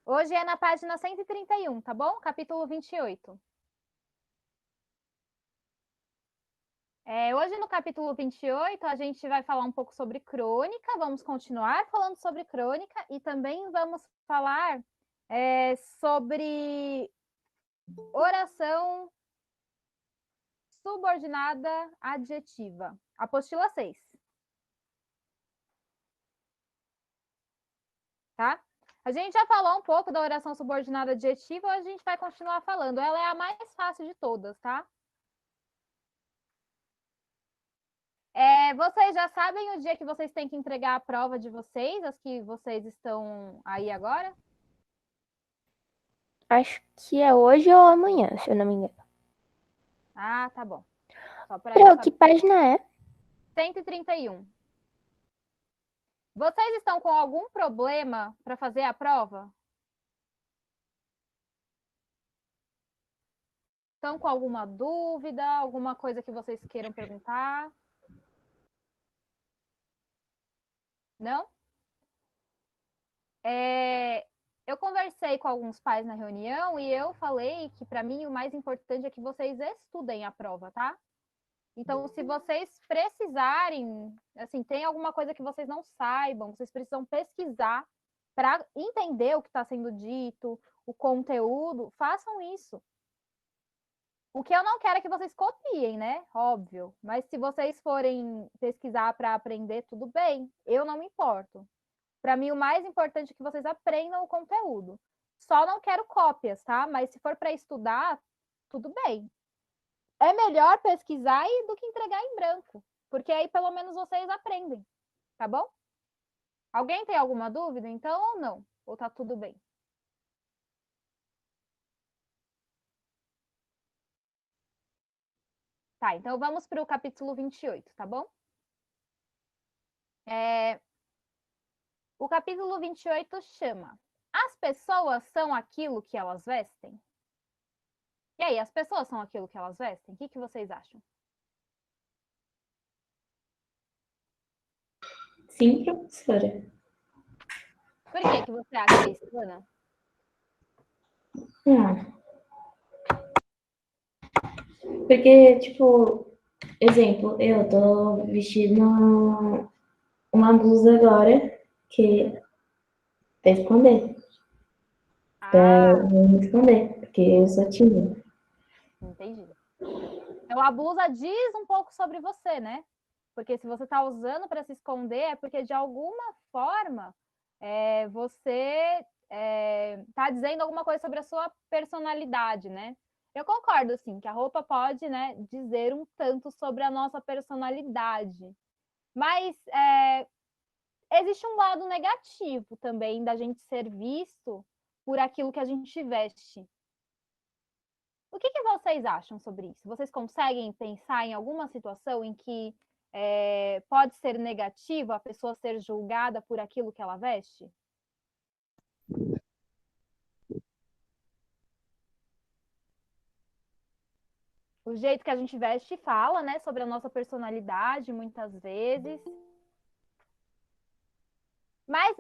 Hoje é na página 131, tá bom? Capítulo 28. Hoje no capítulo 28, a gente vai falar um pouco sobre crônica, vamos continuar falando sobre crônica e também vamos falar sobre oração subordinada adjetiva. Apostila 6. Tá? A gente já falou um pouco da oração subordinada adjetiva, a gente vai continuar falando. Ela é a mais fácil de todas, tá? Vocês já sabem o dia que vocês têm que entregar a prova de vocês, as que vocês estão aí agora? Acho que é hoje ou amanhã, se eu não me engano. Ah, tá bom. Só para eu Que saber. página é? 131. Vocês estão com algum problema para fazer a prova? Estão com alguma dúvida, alguma coisa que vocês queiram perguntar? Não? Eu conversei com alguns pais na reunião e eu falei que, para mim, o mais importante é que vocês estudem a prova, tá? Então, se vocês precisarem, assim, tem alguma coisa que vocês não saibam, vocês precisam pesquisar para entender o que está sendo dito, o conteúdo, façam isso. O que eu não quero é que vocês copiem, né? Óbvio. Mas se vocês forem pesquisar para aprender, tudo bem. Eu não me importo. Para mim, o mais importante é que vocês aprendam o conteúdo. Só não quero cópias, tá? Mas se for para estudar, tudo bem. É melhor pesquisar do que entregar em branco, porque aí pelo menos vocês aprendem, tá bom? Alguém tem alguma dúvida, então, ou não? Ou tá tudo bem? Tá, então vamos para o capítulo 28, tá bom? O capítulo 28 chama As pessoas são aquilo que elas vestem? E aí, as pessoas são aquilo que elas vestem? O que vocês acham? Sim, professora. Por que você acha isso, Ana? Porque, tipo, exemplo, eu tô vestindo uma blusa agora que pra esconder. Pra não me esconder, porque eu sou tímida. Entendi. Então, a blusa diz um pouco sobre você, né? Porque se você está usando para se esconder, é porque de alguma forma você está dizendo alguma coisa sobre a sua personalidade, né? Eu concordo, assim, que a roupa pode, né, dizer um tanto sobre a nossa personalidade. Mas existe um lado negativo também da gente ser visto por aquilo que a gente veste. O que vocês acham sobre isso? Vocês conseguem pensar em alguma situação em que pode ser negativo a pessoa ser julgada por aquilo que ela veste? O jeito que a gente veste fala, né, sobre a nossa personalidade, muitas vezes. Mas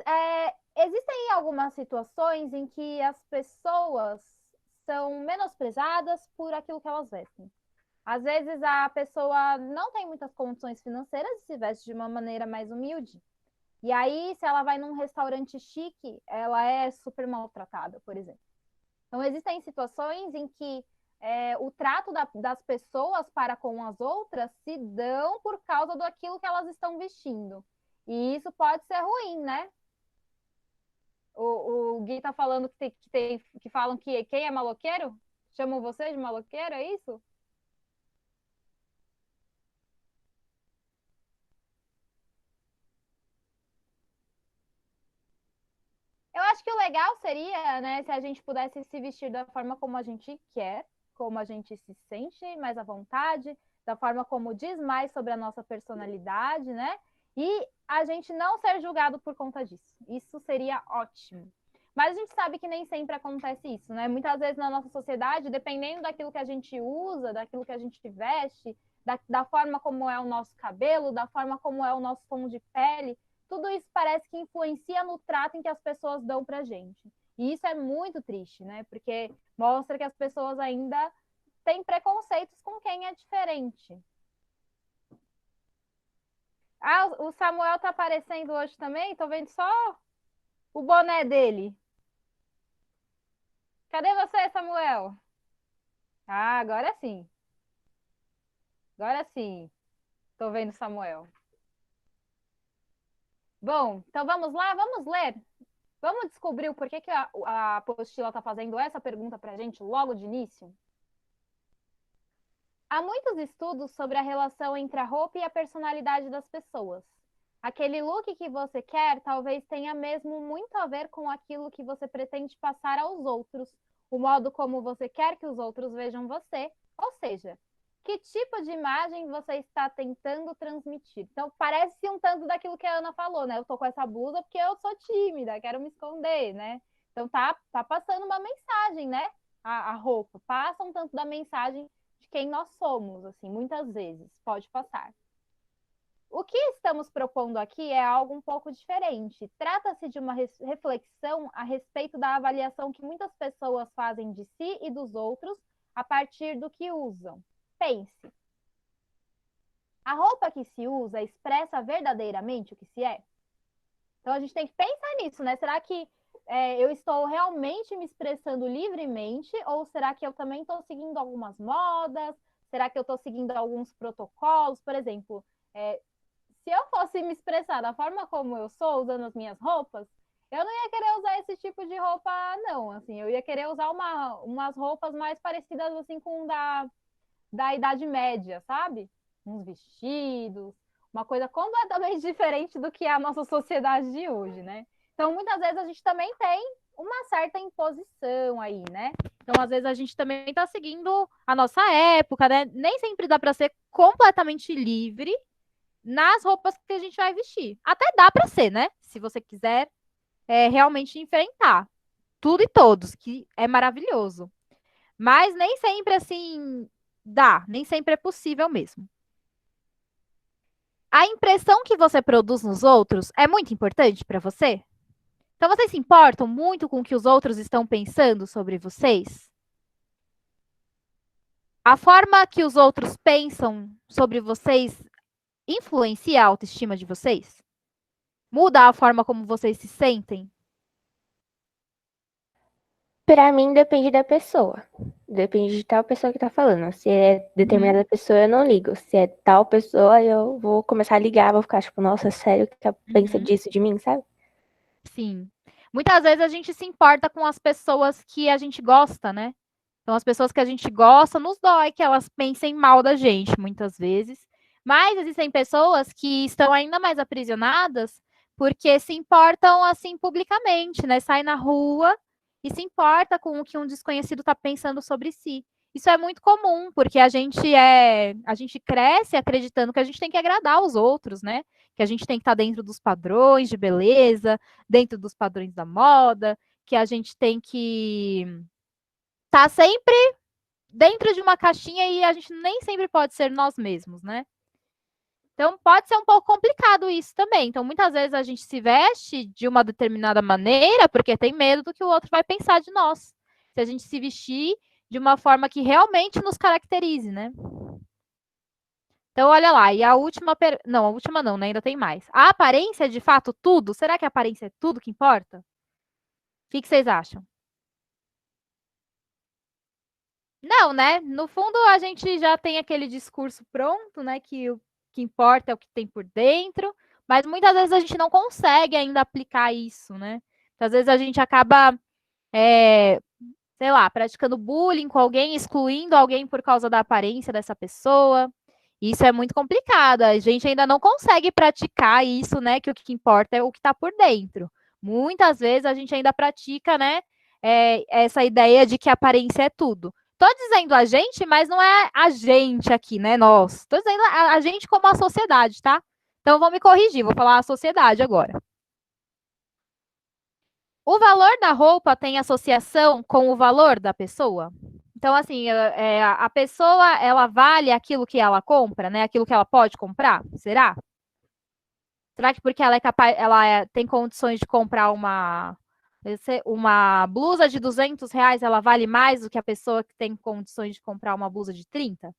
existem algumas situações em que as pessoas são menosprezadas por aquilo que elas vestem. Às vezes a pessoa não tem muitas condições financeiras e se veste de uma maneira mais humilde. E aí, se ela vai num restaurante chique, ela é super maltratada, por exemplo. Então, existem situações em que o trato das pessoas para com as outras se dão por causa daquilo que elas estão vestindo. E isso pode ser ruim, né? O Gui tá falando que falam que quem é maloqueiro? Chamam você de maloqueiro, é isso? Eu acho que o legal seria, né, se a gente pudesse se vestir da forma como a gente quer, como a gente se sente mais à vontade, da forma como diz mais sobre a nossa personalidade, né? E a gente não ser julgado por conta disso. Isso seria ótimo. Mas a gente sabe que nem sempre acontece isso, né? Muitas vezes na nossa sociedade, dependendo daquilo que a gente usa, daquilo que a gente veste, da forma como é o nosso cabelo, da forma como é o nosso tom de pele, tudo isso parece que influencia no trato em que as pessoas dão pra gente. E isso é muito triste, né? Porque mostra que as pessoas ainda têm preconceitos com quem é diferente. Ah, o Samuel tá aparecendo hoje também? Tô vendo só o boné dele. Cadê você, Samuel? Ah, agora sim. Agora sim. Tô vendo Samuel. Bom, então vamos lá, vamos ler. Vamos descobrir o porquê que a apostila está fazendo essa pergunta para a gente logo de início? Há muitos estudos sobre a relação entre a roupa e a personalidade das pessoas. Aquele look que você quer talvez tenha mesmo muito a ver com aquilo que você pretende passar aos outros, o modo como você quer que os outros vejam você, ou seja, que tipo de imagem você está tentando transmitir. Então, parece um tanto daquilo que a Ana falou, né? Eu tô com essa blusa porque eu sou tímida, quero me esconder, né? Então, tá passando uma mensagem, né? A roupa passa um tanto da mensagem de quem nós somos, assim, muitas vezes, pode passar. O que estamos propondo aqui é algo um pouco diferente. Trata-se de uma reflexão a respeito da avaliação que muitas pessoas fazem de si e dos outros a partir do que usam. Pense. A roupa que se usa expressa verdadeiramente o que se é? Então a gente tem que pensar nisso, né? Será que eu estou realmente me expressando livremente ou será que eu também estou seguindo algumas modas? Será que eu estou seguindo alguns protocolos? Por exemplo, se eu fosse me expressar da forma como eu sou, usando as minhas roupas, eu não ia querer usar esse tipo de roupa, não. Assim, eu ia querer usar umas roupas mais parecidas assim com da Idade Média, sabe? Uns vestidos, uma coisa completamente diferente do que é a nossa sociedade de hoje, né? Então, muitas vezes a gente também tem uma certa imposição aí, né? Então, às vezes a gente também está seguindo a nossa época, né? Nem sempre dá para ser completamente livre nas roupas que a gente vai vestir. Até dá para ser, né? Se você quiser realmente enfrentar tudo e todos, que é maravilhoso. Mas nem sempre assim dá, nem sempre é possível mesmo. A impressão que você produz nos outros é muito importante para você? Então, vocês se importam muito com o que os outros estão pensando sobre vocês? A forma que os outros pensam sobre vocês influencia a autoestima de vocês? Muda a forma como vocês se sentem? Pra mim, depende da pessoa. Depende de tal pessoa que tá falando. Se é determinada pessoa, eu não ligo. Se é tal pessoa, eu vou começar a ligar, vou ficar tipo, nossa, sério que ela pensa disso de mim, sabe? Sim. Muitas vezes a gente se importa com as pessoas que a gente gosta, né? Então, as pessoas que a gente gosta, nos dói que elas pensem mal da gente, muitas vezes. Mas existem pessoas que estão ainda mais aprisionadas porque se importam, assim, publicamente, né? Sai na rua e se importa com o que um desconhecido está pensando sobre si. Isso é muito comum, porque a gente cresce acreditando que a gente tem que agradar os outros, né? Que a gente tem que estar dentro dos padrões de beleza, dentro dos padrões da moda, que a gente tem que estar sempre dentro de uma caixinha e a gente nem sempre pode ser nós mesmos, né? Então, pode ser um pouco complicado isso também. Então, muitas vezes a gente se veste de uma determinada maneira porque tem medo do que o outro vai pensar de nós. Se a gente se vestir de uma forma que realmente nos caracterize, né? Então, olha lá. E a última... Não, a última não, né? Ainda tem mais. A aparência é de fato tudo? Será que a aparência é tudo que importa? O que vocês acham? Não, né? No fundo, a gente já tem aquele discurso pronto, né? Que o que importa é o que tem por dentro, mas muitas vezes a gente não consegue ainda aplicar isso, né? Às vezes a gente acaba, sei lá, praticando bullying com alguém, excluindo alguém por causa da aparência dessa pessoa. Isso é muito complicado. A gente ainda não consegue praticar isso, né? Que o que importa é o que está por dentro. Muitas vezes a gente ainda pratica, né? Essa ideia de que a aparência é tudo. Tô dizendo a gente, mas não é a gente aqui, né? Nós. Tô dizendo a gente como a sociedade, tá? Então vou me corrigir, vou falar a sociedade agora. O valor da roupa tem associação com o valor da pessoa? Então, assim, a pessoa, ela vale aquilo que ela compra, né? Aquilo que ela pode comprar? Será? Será que porque ela é capaz, tem condições de comprar Uma blusa de R$ 200, ela vale mais do que a pessoa que tem condições de comprar uma blusa de 30?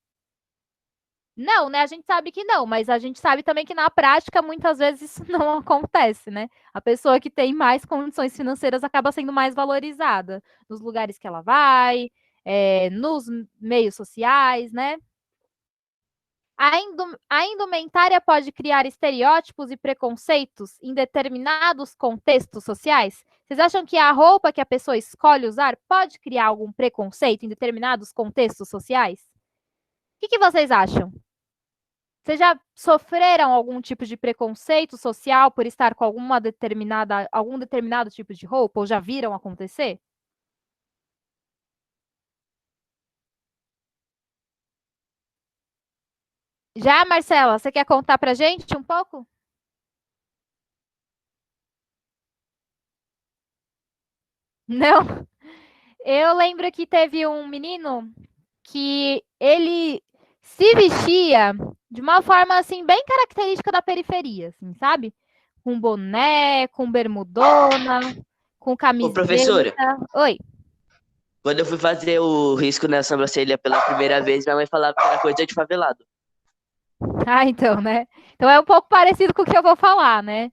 Não, né? A gente sabe que não, mas a gente sabe também que na prática muitas vezes isso não acontece, né? A pessoa que tem mais condições financeiras acaba sendo mais valorizada nos lugares que ela vai, nos meios sociais, né? A indumentária pode criar estereótipos e preconceitos em determinados contextos sociais? Vocês acham que a roupa que a pessoa escolhe usar pode criar algum preconceito em determinados contextos sociais? O que vocês acham? Vocês já sofreram algum tipo de preconceito social por estar com algum determinado tipo de roupa? Ou já viram acontecer? Já, Marcela, você quer contar pra gente um pouco? Não? Eu lembro que teve um menino que ele se vestia de uma forma, assim, bem característica da periferia, assim, sabe? Com boné, com bermudona, com Ô, camiseta. professora, Oi. quando eu fui fazer o risco na sobrancelha pela primeira vez, minha mãe falava que era coisa de favelado. Ah, então, né? Então é um pouco parecido com o que eu vou falar, né?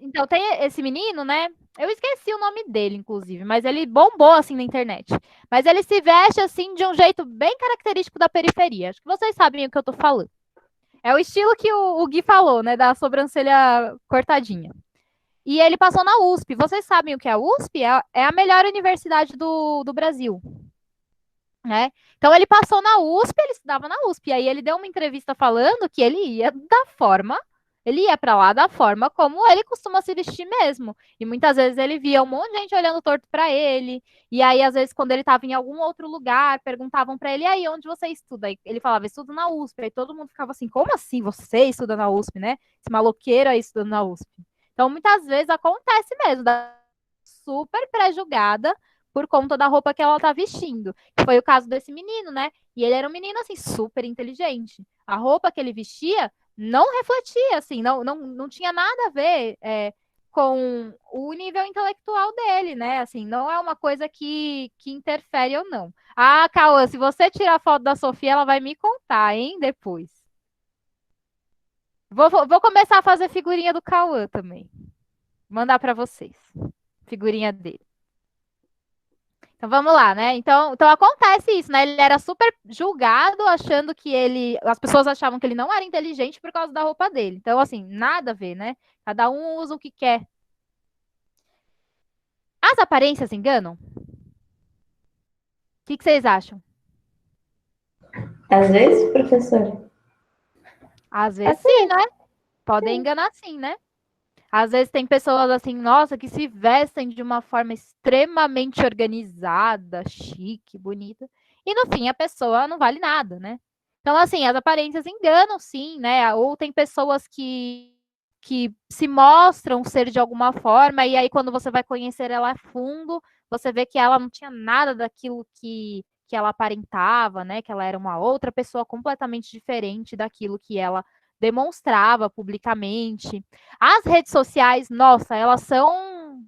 Então, tem esse menino, né? Eu esqueci o nome dele, inclusive, mas ele bombou assim na internet. Mas ele se veste assim de um jeito bem característico da periferia. Acho que vocês sabem o que eu tô falando. É o estilo que o Gui falou, né? Da sobrancelha cortadinha. E ele passou na USP. Vocês sabem o que é a USP? É a melhor universidade do Brasil. Né? Então ele passou na USP, ele estudava na USP, e aí ele deu uma entrevista falando que ele ia ele ia para lá da forma como ele costuma se vestir mesmo. E muitas vezes ele via um monte de gente olhando torto para ele, e aí às vezes quando ele estava em algum outro lugar, perguntavam para ele: "E aí, onde você estuda?" E ele falava: "Estudo na USP". Aí todo mundo ficava assim: "Como assim você estuda na USP, né? Esse maloqueiro aí estudando na USP". Então muitas vezes acontece mesmo, da super pré-julgada por conta da roupa que ela tá vestindo. Foi o caso desse menino, né? E ele era um menino, assim, super inteligente. A roupa que ele vestia não refletia, assim, não tinha nada a ver com o nível intelectual dele, né? Assim, não é uma coisa que interfere ou não. Ah, Cauã, se você tirar a foto da Sofia, ela vai me contar, hein, depois. Vou começar a fazer figurinha do Cauã também. Mandar para vocês. Figurinha dele. Então vamos lá, né? Então acontece isso, né? Ele era super julgado, achando que as pessoas achavam que ele não era inteligente por causa da roupa dele. Então, assim, nada a ver, né? Cada um usa o que quer. As aparências enganam? O que vocês acham? Às vezes, professor. Às vezes sim, né? Podem enganar sim, né? Às vezes tem pessoas assim, nossa, que se vestem de uma forma extremamente organizada, chique, bonita. E no fim a pessoa não vale nada, né? Então, assim, as aparências enganam, sim, né? Ou tem pessoas que se mostram ser de alguma forma, e aí quando você vai conhecer ela a fundo, você vê que ela não tinha nada daquilo que ela aparentava, né? Que ela era uma outra pessoa completamente diferente daquilo que ela demonstrava publicamente. As redes sociais, nossa, elas são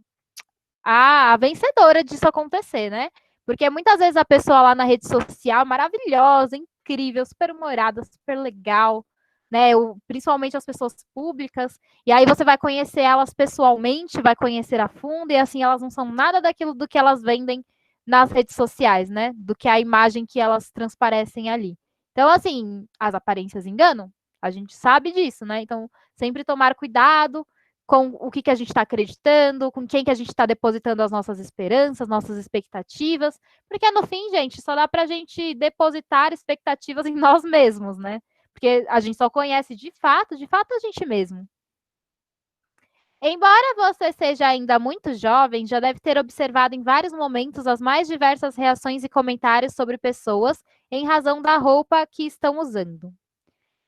a vencedora disso acontecer, né? Porque muitas vezes a pessoa lá na rede social, maravilhosa, incrível, super humorada, super legal, né? Principalmente as pessoas públicas, e aí você vai conhecer elas pessoalmente, vai conhecer a fundo, e assim, elas não são nada daquilo do que elas vendem nas redes sociais, né? Do que a imagem que elas transparecem ali. Então, assim, as aparências enganam, a gente sabe disso, né? Então, sempre tomar cuidado com o que a gente está acreditando, com quem que a gente está depositando as nossas esperanças, nossas expectativas, porque no fim, gente, só dá para a gente depositar expectativas em nós mesmos, né? Porque a gente só conhece de fato a gente mesmo. Embora você seja ainda muito jovem, já deve ter observado em vários momentos as mais diversas reações e comentários sobre pessoas em razão da roupa que estão usando.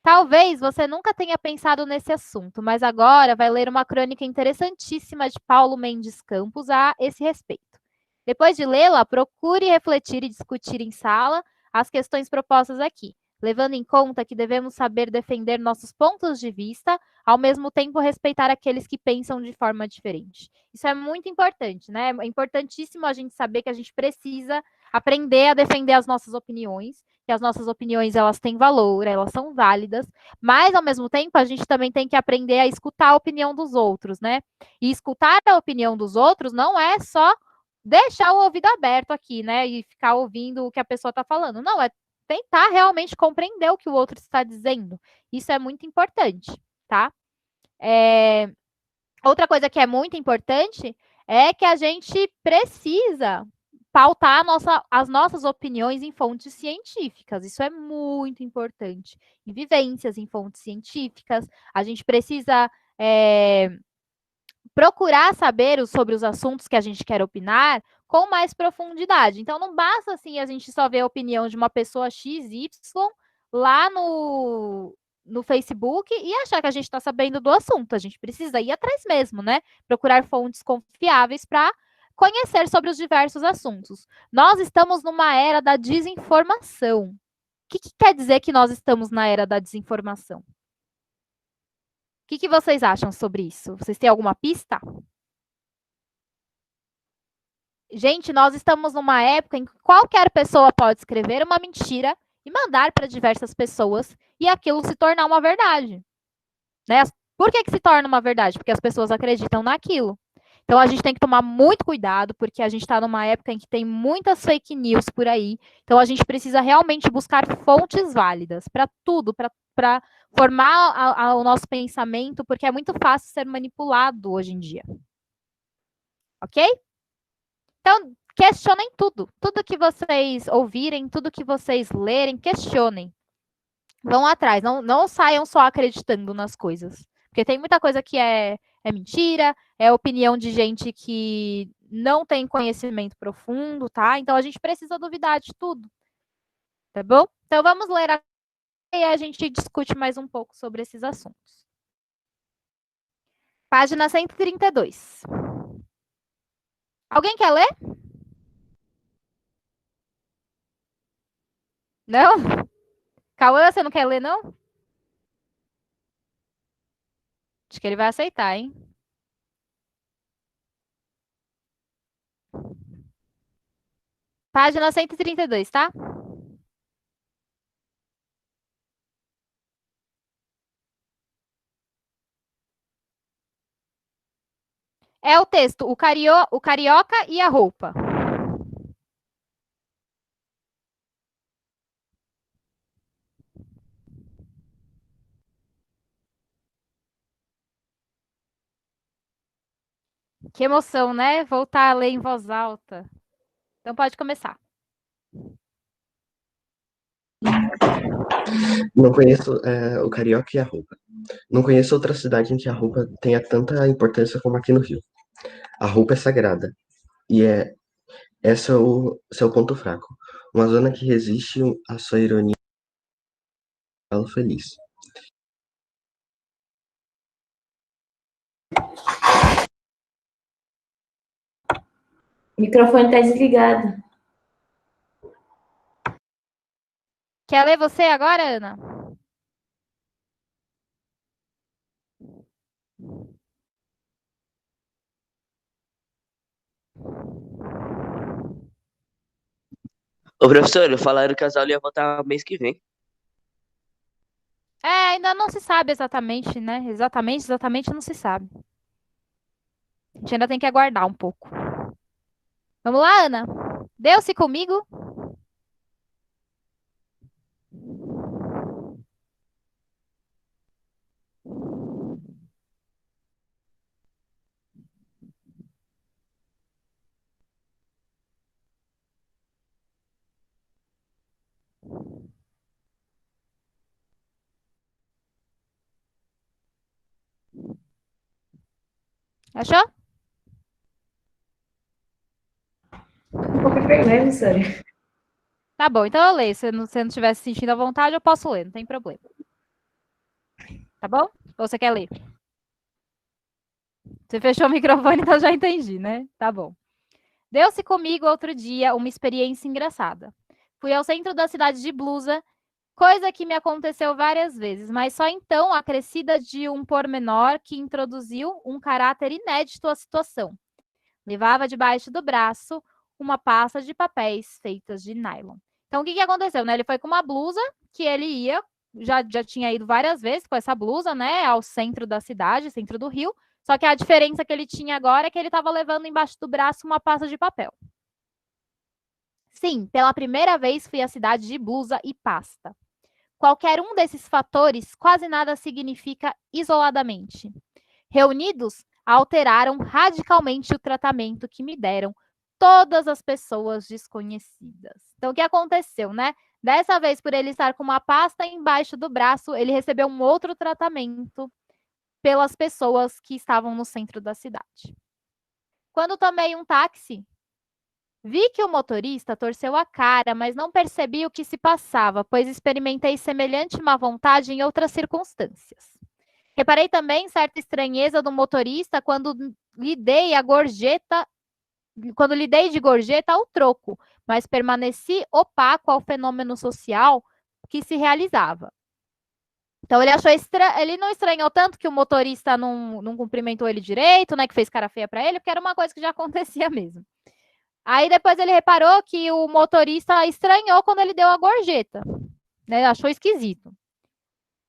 Talvez você nunca tenha pensado nesse assunto, mas agora vai ler uma crônica interessantíssima de Paulo Mendes Campos a esse respeito. Depois de lê-la, procure refletir e discutir em sala as questões propostas aqui. levando em conta que devemos saber defender nossos pontos de vista, ao mesmo tempo respeitar aqueles que pensam de forma diferente. Isso é muito importante, né? É importantíssimo a gente saber que a gente precisa aprender a defender as nossas opiniões, que as nossas opiniões elas têm valor, elas são válidas, mas ao mesmo tempo a gente também tem que aprender a escutar a opinião dos outros, né? E escutar a opinião dos outros não é só deixar o ouvido aberto aqui, né? E ficar ouvindo o que a pessoa está falando. Não, é tentar realmente compreender o que o outro está dizendo. Isso é muito importante, tá? Outra coisa que é muito importante é que a gente precisa pautar as nossas opiniões em fontes científicas. Isso é muito importante. Em vivências, em fontes científicas. A gente precisa procurar saber sobre os assuntos que a gente quer opinar com mais profundidade. Então, não basta assim a gente só ver a opinião de uma pessoa XY lá no Facebook e achar que a gente está sabendo do assunto. A gente precisa ir atrás mesmo, né? Procurar fontes confiáveis para conhecer sobre os diversos assuntos. Nós estamos numa era da desinformação. O que quer dizer que nós estamos na era da desinformação? O que vocês acham sobre isso? Vocês têm alguma pista? Gente, nós estamos numa época em que qualquer pessoa pode escrever uma mentira e mandar para diversas pessoas e aquilo se tornar uma verdade. Né? Por que se torna uma verdade? Porque as pessoas acreditam naquilo. Então, a gente tem que tomar muito cuidado, porque a gente está numa época em que tem muitas fake news por aí. Então, a gente precisa realmente buscar fontes válidas para tudo, para formar o nosso pensamento, porque é muito fácil ser manipulado hoje em dia. Ok? Então, questionem tudo. Tudo que vocês ouvirem, tudo que vocês lerem, questionem. Vão atrás, não saiam só acreditando nas coisas. Porque tem muita coisa que é mentira, é opinião de gente que não tem conhecimento profundo, tá? Então, a gente precisa duvidar de tudo. Tá bom? Então, vamos ler aqui e a gente discute mais um pouco sobre esses assuntos. Página 132. Alguém quer ler? Não? Cauã, você não quer ler, não? Acho que ele vai aceitar, hein? Página 132, tá? É o texto, o carioca e a roupa. Que emoção, né? Voltar a ler em voz alta. Então pode começar. Não conheço o Carioca e a roupa. Não conheço outra cidade em que a roupa tenha tanta importância como aqui no Rio. A roupa é sagrada. E esse é o seu ponto fraco. Uma zona que resiste à sua ironia e feliz. O microfone está desligado. Quer ler você agora, Ana? Ô, professor, falaram que as aulas iam voltar mês que vem. Ainda não se sabe exatamente, né? Exatamente não se sabe. A gente ainda tem que aguardar um pouco. Vamos lá, Ana? Deu-se comigo? Achou? Um pouco de vergonha, professora. Tá bom, então eu leio. Se você não estiver se sentindo à vontade, eu posso ler, não tem problema. Tá bom? Ou você quer ler? Você fechou o microfone, então já entendi, né? Tá bom. Deu-se comigo outro dia uma experiência engraçada. Fui ao centro da cidade de blusa Coisa que me aconteceu várias vezes, mas só então acrescida de um pormenor que introduziu um caráter inédito à situação. Levava debaixo do braço uma pasta de papéis feitas de nylon. Então, o que aconteceu, né? Ele foi com uma blusa que ele ia, já tinha ido várias vezes com essa blusa, né? Ao centro da cidade, centro do Rio. Só que a diferença que ele tinha agora é que ele estava levando embaixo do braço uma pasta de papel. Sim, pela primeira vez fui à cidade de blusa e pasta. Qualquer um desses fatores quase nada significa isoladamente. Reunidos, alteraram radicalmente o tratamento que me deram todas as pessoas desconhecidas. Então, o que aconteceu, né? Dessa vez, por ele estar com uma pasta embaixo do braço, ele recebeu um outro tratamento pelas pessoas que estavam no centro da cidade. Quando tomei um táxi, vi que o motorista torceu a cara, mas não percebi o que se passava, pois experimentei semelhante má vontade em outras circunstâncias. Reparei também certa estranheza do motorista quando lhe dei de gorjeta ao troco, mas permaneci opaco ao fenômeno social que se realizava. Então ele achou ele não estranhou tanto que o motorista não cumprimentou ele direito, né, que fez cara feia para ele, porque era uma coisa que já acontecia mesmo. Aí depois ele reparou que o motorista estranhou quando ele deu a gorjeta, né? Achou esquisito.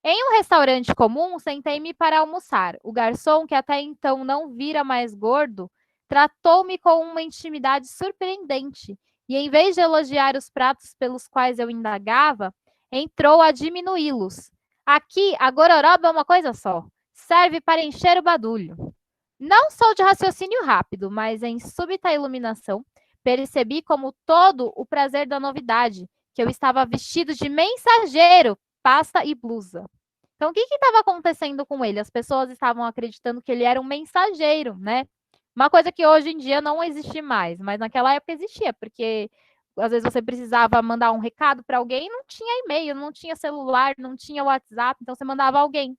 Em um restaurante comum, sentei-me para almoçar. O garçom, que até então não vira mais gordo, tratou-me com uma intimidade surpreendente e, em vez de elogiar os pratos pelos quais eu indagava, entrou a diminuí-los. Aqui, a gororoba é uma coisa só. Serve para encher o badulho. Não sou de raciocínio rápido, mas em súbita iluminação, percebi como todo o prazer da novidade, que eu estava vestido de mensageiro, pasta e blusa. Então, o que estava acontecendo com ele? As pessoas estavam acreditando que ele era um mensageiro, né? Uma coisa que hoje em dia não existe mais, mas naquela época existia, porque às vezes você precisava mandar um recado para alguém, não tinha e-mail, não tinha celular, não tinha WhatsApp, então você mandava alguém.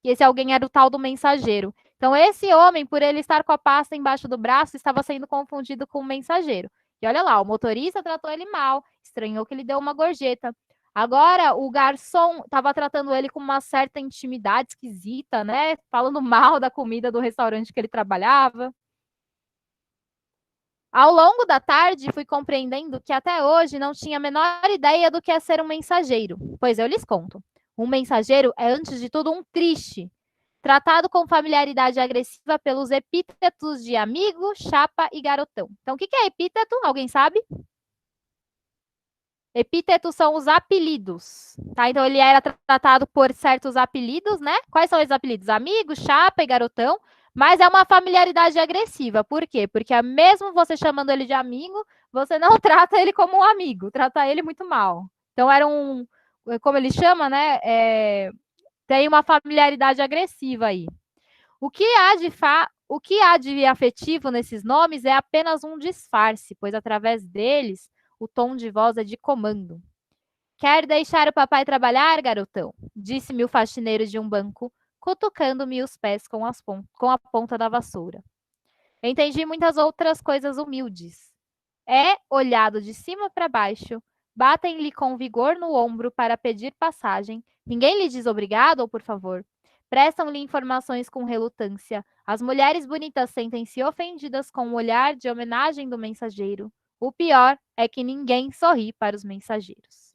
E esse alguém era o tal do mensageiro. Então, esse homem, por ele estar com a pasta embaixo do braço, estava sendo confundido com um mensageiro. E olha lá, o motorista tratou ele mal, estranhou que ele deu uma gorjeta. Agora, o garçom estava tratando ele com uma certa intimidade esquisita, né? Falando mal da comida do restaurante que ele trabalhava. Ao longo da tarde, fui compreendendo que até hoje não tinha a menor ideia do que é ser um mensageiro. Pois eu lhes conto. Um mensageiro é, antes de tudo, um triste, tratado com familiaridade agressiva pelos epítetos de amigo, chapa e garotão. Então, o que é epíteto? Alguém sabe? Epítetos são os apelidos, tá? Então, ele era tratado por certos apelidos, né? Quais são esses apelidos? Amigo, chapa e garotão. Mas é uma familiaridade agressiva. Por quê? Porque mesmo você chamando ele de amigo, você não trata ele como um amigo, trata ele muito mal. Então, era como ele chama, né? Tem uma familiaridade agressiva aí. O que há de afetivo nesses nomes é apenas um disfarce, pois através deles o tom de voz é de comando. Quer deixar o papai trabalhar, garotão? Disse-me o faxineiro de um banco, cutucando-me os pés com a ponta da vassoura. Entendi muitas outras coisas humildes. É olhado de cima para baixo, batem-lhe com vigor no ombro para pedir passagem, ninguém lhe diz obrigado ou por favor. Prestam-lhe informações com relutância. As mulheres bonitas sentem-se ofendidas com o olhar de homenagem do mensageiro. O pior é que ninguém sorri para os mensageiros.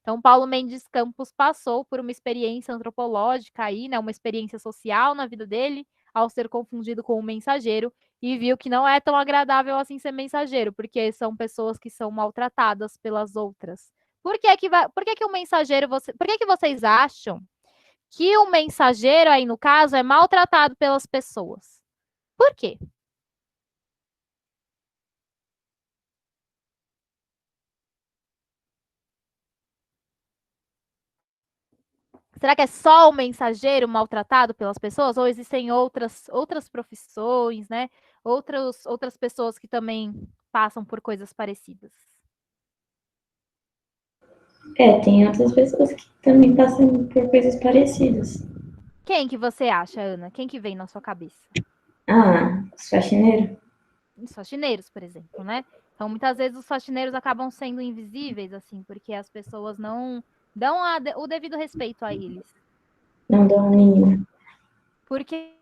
Então, Paulo Mendes Campos passou por uma experiência antropológica aí, né, uma experiência social na vida dele, ao ser confundido com um mensageiro, e viu que não é tão agradável assim ser mensageiro, porque são pessoas que são maltratadas pelas outras. Por que o mensageiro, por que vocês acham que o mensageiro aí no caso é maltratado pelas pessoas? Por quê? Será que é só o mensageiro maltratado pelas pessoas? Ou existem outras profissões, né? Outras pessoas que também passam por coisas parecidas? Tem outras pessoas que também passam por coisas parecidas. Quem que você acha, Ana? Quem que vem na sua cabeça? Os faxineiros. Os faxineiros, por exemplo, né? Então, muitas vezes os faxineiros acabam sendo invisíveis, assim, porque as pessoas não Dão o devido respeito a eles. Não dou a mínima. Porque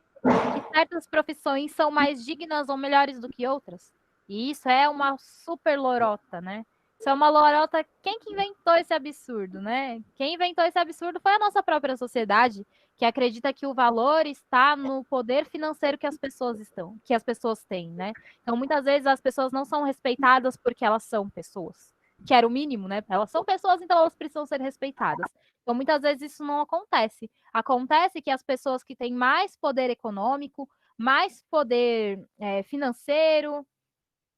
certas profissões são mais dignas ou melhores do que outras. E isso é uma super lorota, né? Isso é uma lorota. Quem que inventou esse absurdo, né? Quem inventou esse absurdo foi a nossa própria sociedade, que acredita que o valor está no poder financeiro que as pessoas têm, né? Então, muitas vezes as pessoas não são respeitadas porque elas são pessoas, que era o mínimo, né? Elas são pessoas, então elas precisam ser respeitadas. Então, muitas vezes isso não acontece. Acontece que as pessoas que têm mais poder econômico, mais poder financeiro,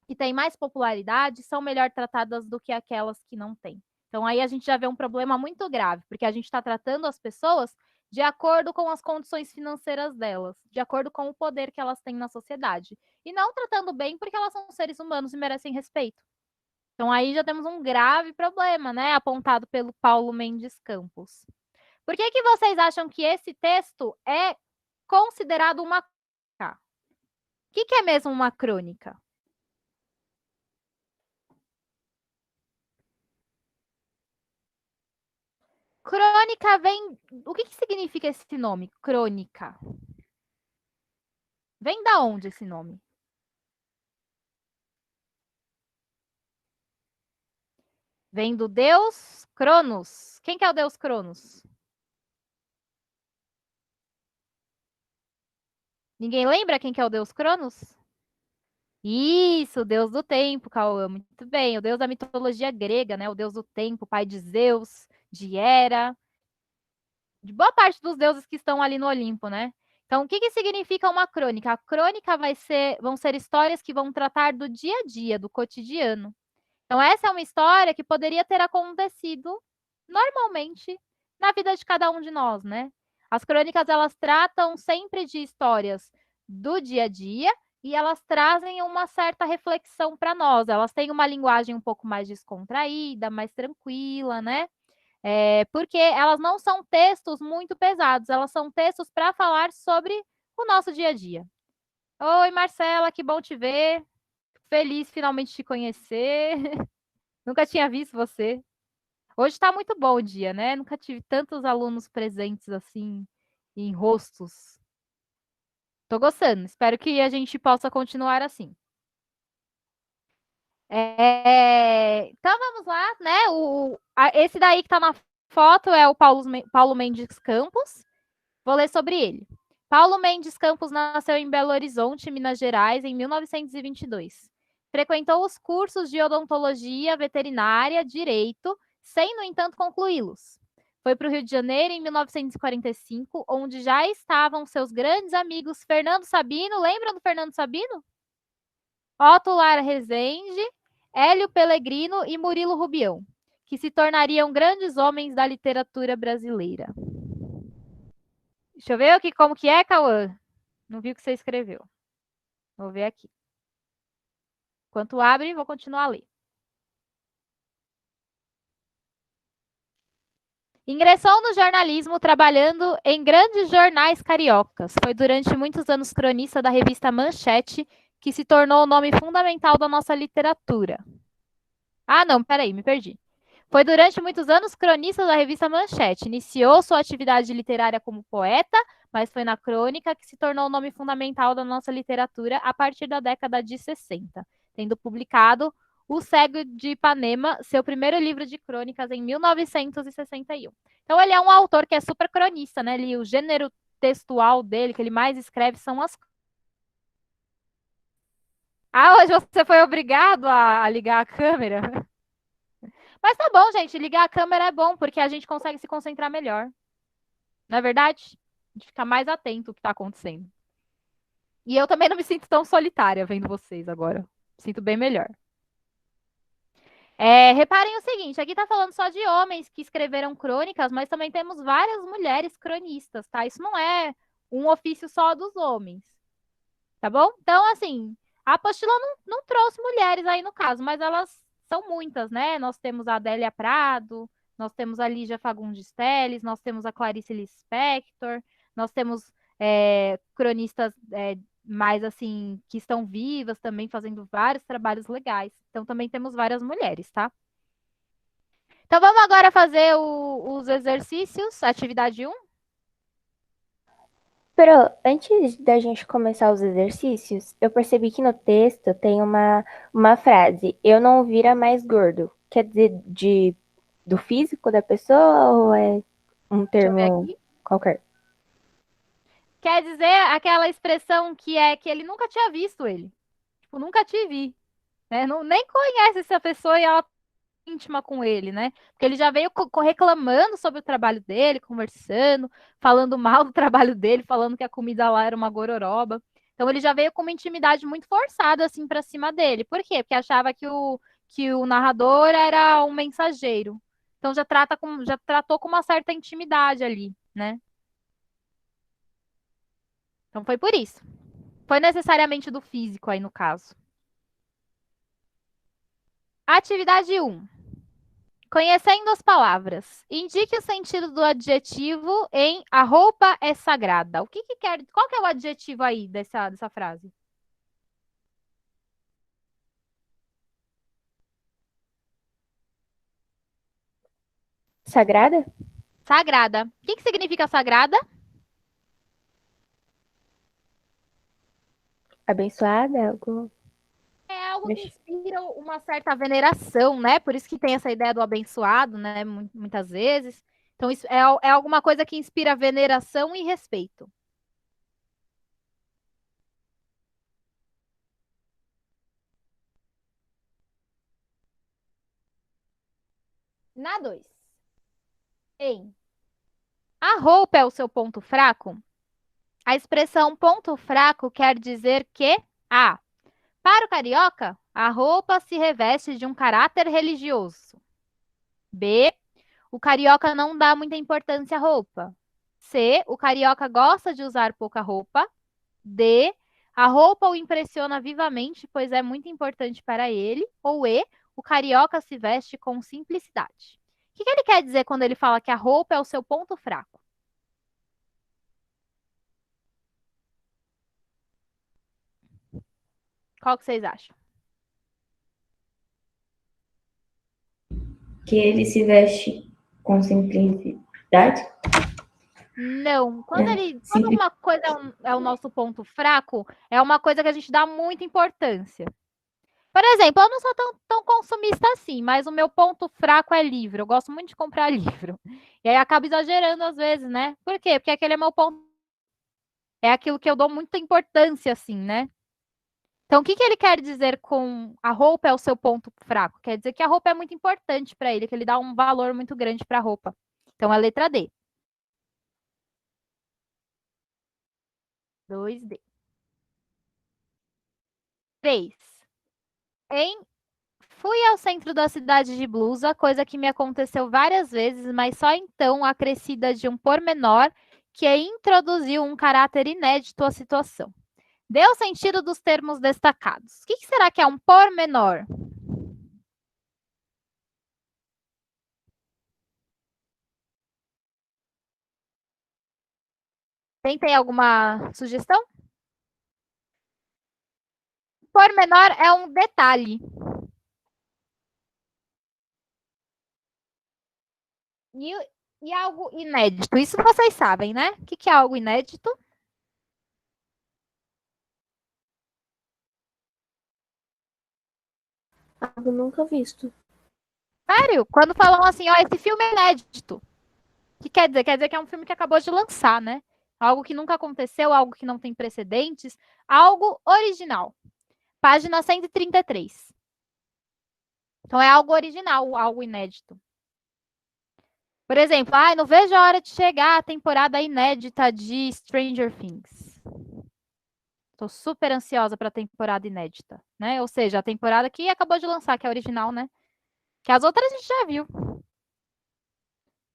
que têm mais popularidade, são melhor tratadas do que aquelas que não têm. Então, aí a gente já vê um problema muito grave, porque a gente está tratando as pessoas de acordo com as condições financeiras delas, de acordo com o poder que elas têm na sociedade. E não tratando bem porque elas são seres humanos e merecem respeito. Então, aí já temos um grave problema, né? Apontado pelo Paulo Mendes Campos. Por que vocês acham que esse texto é considerado uma crônica? O que é mesmo uma crônica? Crônica vem. O que significa esse nome? Crônica. Vem da onde esse nome? Vem do deus Cronos. Quem que é o deus Cronos? Ninguém lembra quem que é o deus Cronos? Isso, o deus do tempo, Cauã. Muito bem. O deus da mitologia grega, né? O deus do tempo, pai de Zeus, de Hera, de boa parte dos deuses que estão ali no Olimpo, né? Então, o que significa uma crônica? A crônica vão ser histórias que vão tratar do dia a dia, do cotidiano. Então, essa é uma história que poderia ter acontecido normalmente na vida de cada um de nós, né? As crônicas, elas tratam sempre de histórias do dia a dia e elas trazem uma certa reflexão para nós. Elas têm uma linguagem um pouco mais descontraída, mais tranquila, né? Porque elas não são textos muito pesados, elas são textos para falar sobre o nosso dia a dia. Oi, Marcela, que bom te ver. Feliz finalmente te conhecer. Nunca tinha visto você. Hoje está muito bom o dia, né? Nunca tive tantos alunos presentes assim, em rostos. Tô gostando. Espero que a gente possa continuar assim. Então vamos lá, né? Esse daí que está na foto é o Paulo Mendes Campos. Vou ler sobre ele. Paulo Mendes Campos nasceu em Belo Horizonte, Minas Gerais, em 1922. Frequentou os cursos de odontologia, veterinária, direito, sem, no entanto, concluí-los. Foi para o Rio de Janeiro em 1945, onde já estavam seus grandes amigos Fernando Sabino. Lembram do Fernando Sabino? Otto Lara Rezende, Hélio Pellegrino e Murilo Rubião, que se tornariam grandes homens da literatura brasileira. Deixa eu ver aqui como que é, Cauã. Não vi o que você escreveu. Vou ver aqui. Enquanto abre, vou continuar a ler. Ingressou no jornalismo trabalhando em grandes jornais cariocas. Foi durante muitos anos cronista da revista Manchete, que se tornou o nome fundamental da nossa literatura. Ah, não, peraí, me perdi. Foi durante muitos anos cronista da revista Manchete. Iniciou sua atividade literária como poeta, mas foi na crônica que se tornou o nome fundamental da nossa literatura a partir da década de 60, tendo publicado O Cego de Ipanema, seu primeiro livro de crônicas em 1961. Então ele é um autor que é super cronista, né? O gênero textual dele, que ele mais escreve, são as... Ah, hoje você foi obrigado a ligar a câmera? Mas tá bom, gente. Ligar a câmera é bom, porque a gente consegue se concentrar melhor. Não é verdade? A gente fica mais atento ao que tá acontecendo. E eu também não me sinto tão solitária vendo vocês agora. Me sinto bem melhor. Reparem o seguinte, aqui tá falando só de homens que escreveram crônicas, mas também temos várias mulheres cronistas, tá? Isso não é um ofício só dos homens, tá bom? Então, assim, a apostila não trouxe mulheres aí no caso, mas elas são muitas, né? Nós temos a Adélia Prado, nós temos a Lígia Fagundes Telles, nós temos a Clarice Lispector, nós temos cronistas mais assim, que estão vivas também, fazendo vários trabalhos legais. Então, também temos várias mulheres, tá? Então vamos agora fazer os exercícios, atividade 1. Pero, antes da gente começar os exercícios, eu percebi que no texto tem uma frase, eu não vira mais gordo. Quer dizer do físico da pessoa ou é um Deixa eu ver termo aqui. qualquer? Quer dizer aquela expressão que é que ele nunca tinha visto ele. Tipo, nunca te vi. Né? Não, nem conhece essa pessoa e ela é íntima com ele, né? Porque ele já veio reclamando sobre o trabalho dele, conversando, falando mal do trabalho dele, falando que a comida lá era uma gororoba. Então ele já veio com uma intimidade muito forçada assim para cima dele. Por quê? Porque achava que o narrador era um mensageiro. Então já tratou com uma certa intimidade ali, né? Então foi por isso. Foi necessariamente do físico aí no caso. Atividade 1. Conhecendo as palavras. Indique o sentido do adjetivo em a roupa é sagrada. O que quer? Qual que é o adjetivo aí dessa frase? Sagrada? Sagrada. O que significa sagrada? Abençoada? Algo. É algo que inspira uma certa veneração, né? Por isso que tem essa ideia do abençoado, né? Muitas vezes. Então, isso é alguma coisa que inspira veneração e respeito. Na 2. Em a roupa é o seu ponto fraco? A expressão ponto fraco quer dizer que A. Para o carioca, a roupa se reveste de um caráter religioso. B. O carioca não dá muita importância à roupa. C. O carioca gosta de usar pouca roupa. D. A roupa o impressiona vivamente, pois é muito importante para ele. Ou E. O carioca se veste com simplicidade. O que ele quer dizer quando ele fala que a roupa é o seu ponto fraco? Qual que vocês acham? Que ele se veste com simplicidade. Não. Quando Simpli- uma coisa é o nosso ponto fraco, é uma coisa que a gente dá muita importância. Por exemplo, eu não sou tão consumista assim, mas o meu ponto fraco é livro. Eu gosto muito de comprar livro. E aí acabo exagerando às vezes, né? Por quê? Porque aquele é meu ponto. É aquilo que eu dou muita importância, assim, né? Então, o que ele quer dizer com a roupa é o seu ponto fraco? Quer dizer que a roupa é muito importante para ele, que ele dá um valor muito grande para a roupa. Então, é a letra D. 2D. 3. Em Fui ao centro da cidade de blusa, coisa que me aconteceu várias vezes, mas só então acrescida de um pormenor que introduziu um caráter inédito à situação. Deu sentido dos termos destacados. O que será que é um pormenor? Tem alguma sugestão? Pormenor é um detalhe. E algo inédito. Isso vocês sabem, né? O que é algo inédito? Algo nunca visto. Sério? Quando falam assim, ó, esse filme é inédito. O que quer dizer? Quer dizer que é um filme que acabou de lançar, né? Algo que nunca aconteceu, algo que não tem precedentes, algo original. Página 133. Então é algo original, algo inédito. Por exemplo, não vejo a hora de chegar a temporada inédita de Stranger Things. Estou super ansiosa para a temporada inédita, né? Ou seja, a temporada que acabou de lançar, que é original, né? Que as outras a gente já viu.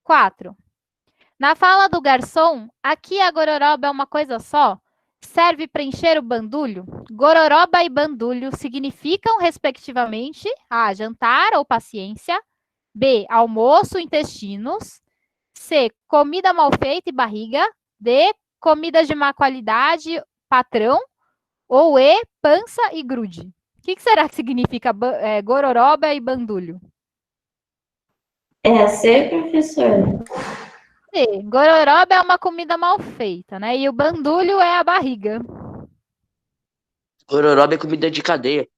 4. Na fala do garçom, aqui a gororoba é uma coisa só. Serve para encher o bandulho? Gororoba e bandulho significam, respectivamente, A. Jantar ou paciência. B. Almoço, intestinos. C. Comida mal feita e barriga. D. Comida de má qualidade, patrão. Ou E. Pança e grude. O que será que significa gororoba e bandulho? É a C, professora? C. Gororoba é uma comida mal feita, né? E o bandulho é a barriga. Gororoba é comida de cadeia.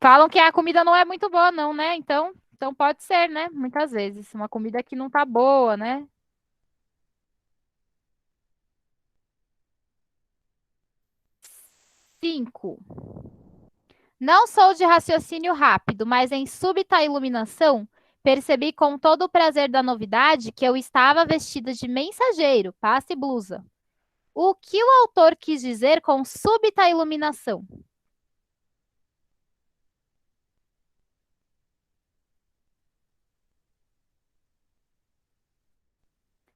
Falam que a comida não é muito boa, não, né? Então pode ser, né? Muitas vezes. Uma comida que não tá boa, né? 5. Não sou de raciocínio rápido, mas em súbita iluminação, percebi com todo o prazer da novidade que eu estava vestida de mensageiro, passe e blusa. O que o autor quis dizer com súbita iluminação?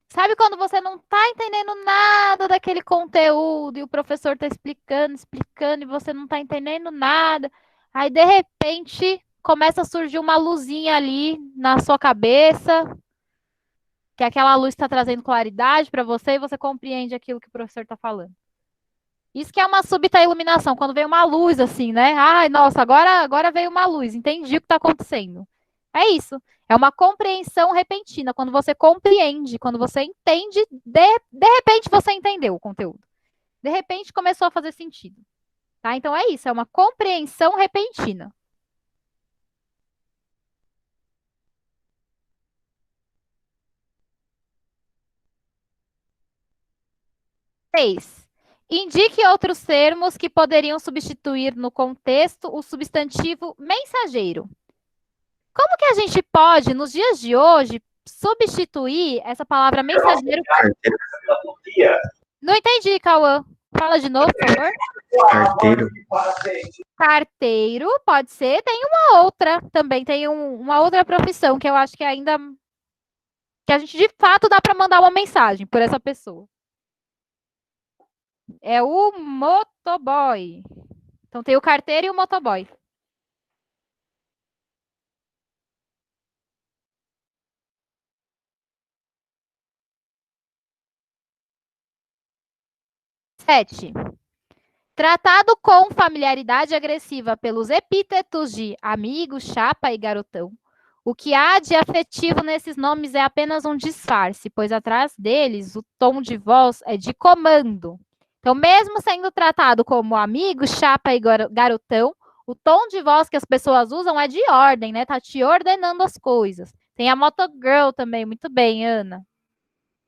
Sabe quando você não está entendendo nada daquele conteúdo e o professor está explicando, explicando e você não está entendendo nada? Aí, de repente, começa a surgir uma luzinha ali na sua cabeça, que aquela luz está trazendo claridade para você e você compreende aquilo que o professor está falando. Isso que é uma súbita iluminação, quando vem uma luz assim, né? Ai, nossa, agora veio uma luz, entendi o que está acontecendo. É isso. É uma compreensão repentina. Quando você compreende, quando você entende, de repente você entendeu o conteúdo. De repente começou a fazer sentido. Tá? Então é isso, é uma compreensão repentina. 6. Indique outros termos que poderiam substituir no contexto o substantivo mensageiro. Como que a gente pode, nos dias de hoje, substituir essa palavra mensageiro? Carteiro. Não entendi, Cauã. Fala de novo, por favor. Carteiro. Carteiro, pode ser. Tem uma outra também, tem uma outra profissão que eu acho que ainda que a gente de fato dá para mandar uma mensagem por essa pessoa. É o motoboy. Então tem o carteiro e o motoboy. Sete. Tratado com familiaridade agressiva pelos epítetos de amigo, chapa e garotão, o que há de afetivo nesses nomes é apenas um disfarce, pois atrás deles o tom de voz é de comando. Então, mesmo sendo tratado como amigo, chapa e garotão, o tom de voz que as pessoas usam é de ordem, né? Tá te ordenando as coisas. Tem a motogirl também, muito bem, Ana.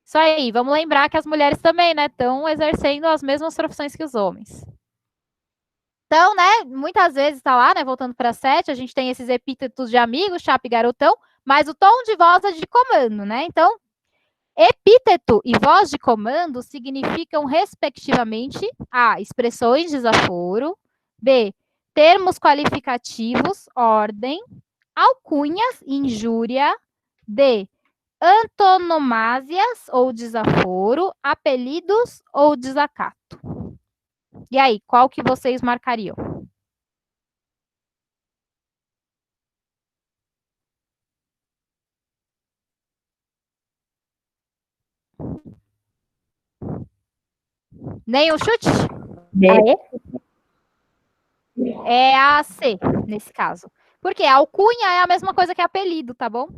Isso aí, vamos lembrar que as mulheres também, né, estão exercendo as mesmas profissões que os homens. Então, né, muitas vezes está lá, né, voltando para 7, a gente tem esses epítetos de amigo, chapa e garotão, mas o tom de voz é de comando, né? Então, epíteto e voz de comando significam, respectivamente, A, expressões de desaforo, B, termos qualificativos, ordem, alcunhas, injúria, D, antonomásias ou desaforo, apelidos ou desacato. E aí, qual que vocês marcariam? Nenhum chute? B. É a C, nesse caso. Porque alcunha é a mesma coisa que apelido, tá bom?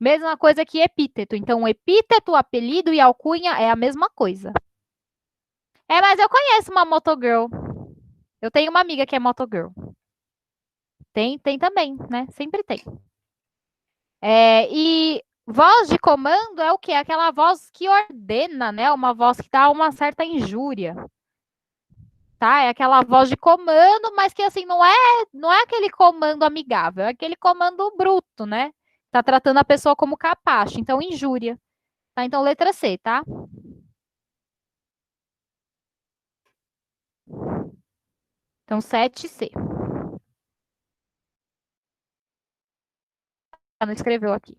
Mesma coisa que epíteto. Então, epíteto, apelido e alcunha é a mesma coisa. É, mas eu conheço uma motogirl. Eu tenho uma amiga que é motogirl. Tem também, né? Sempre tem. E voz de comando é o quê? Aquela voz que ordena, né? Uma voz que dá uma certa injúria. Tá? É aquela voz de comando, mas que assim não é aquele comando amigável, é aquele comando bruto, né? Tá tratando a pessoa como capacho, então injúria. Tá? Então letra C, tá? Então 7C. Não escreveu aqui.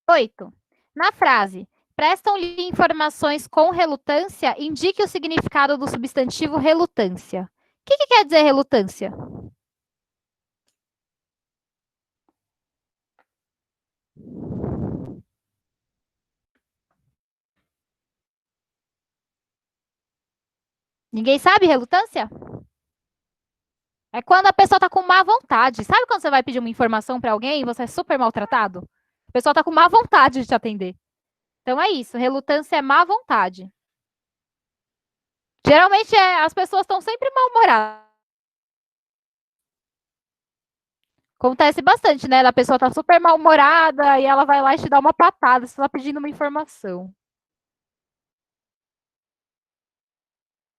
8. Na frase prestam-lhe informações com relutância, indique o significado do substantivo relutância. O que quer dizer relutância? Ninguém sabe relutância? É quando a pessoa tá com má vontade. Sabe quando você vai pedir uma informação para alguém e você é super maltratado? A pessoa tá com má vontade de te atender. Então é isso, relutância é má vontade. Geralmente as pessoas estão sempre mal-humoradas. Acontece bastante, né? Da pessoa tá super mal-humorada e ela vai lá e te dá uma patada, você tá pedindo uma informação.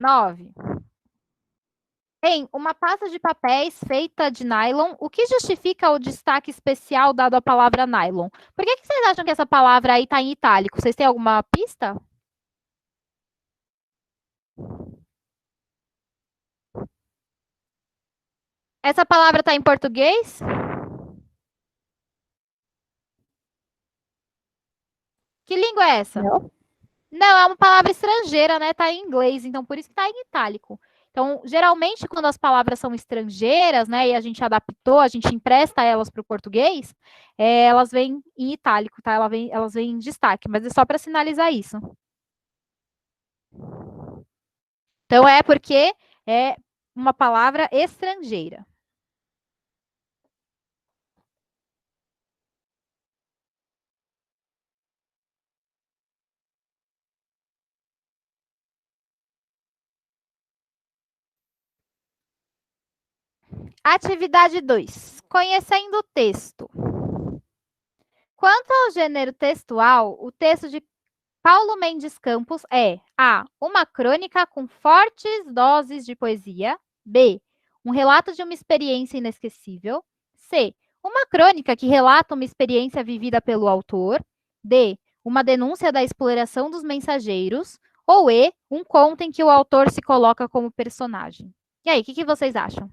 9. Em uma pasta de papéis feita de nylon, o que justifica o destaque especial dado à palavra nylon? Por que vocês acham que essa palavra aí está em itálico? Vocês têm alguma pista? Essa palavra está em português? Que língua é essa? Não. Não, é uma palavra estrangeira, né? Está em inglês, então por isso que está em itálico. Então, geralmente, quando as palavras são estrangeiras, né, e a gente adaptou, a gente empresta elas para o português, elas vêm em itálico, tá? Elas vêm em destaque, mas é só para sinalizar isso. Então, é porque é uma palavra estrangeira. Atividade 2. Conhecendo o texto. Quanto ao gênero textual, o texto de Paulo Mendes Campos é A. Uma crônica com fortes doses de poesia. B. Um relato de uma experiência inesquecível. C. Uma crônica que relata uma experiência vivida pelo autor. D. Uma denúncia da exploração dos mensageiros. Ou E. Um conto em que o autor se coloca como personagem. E aí, o que vocês acham?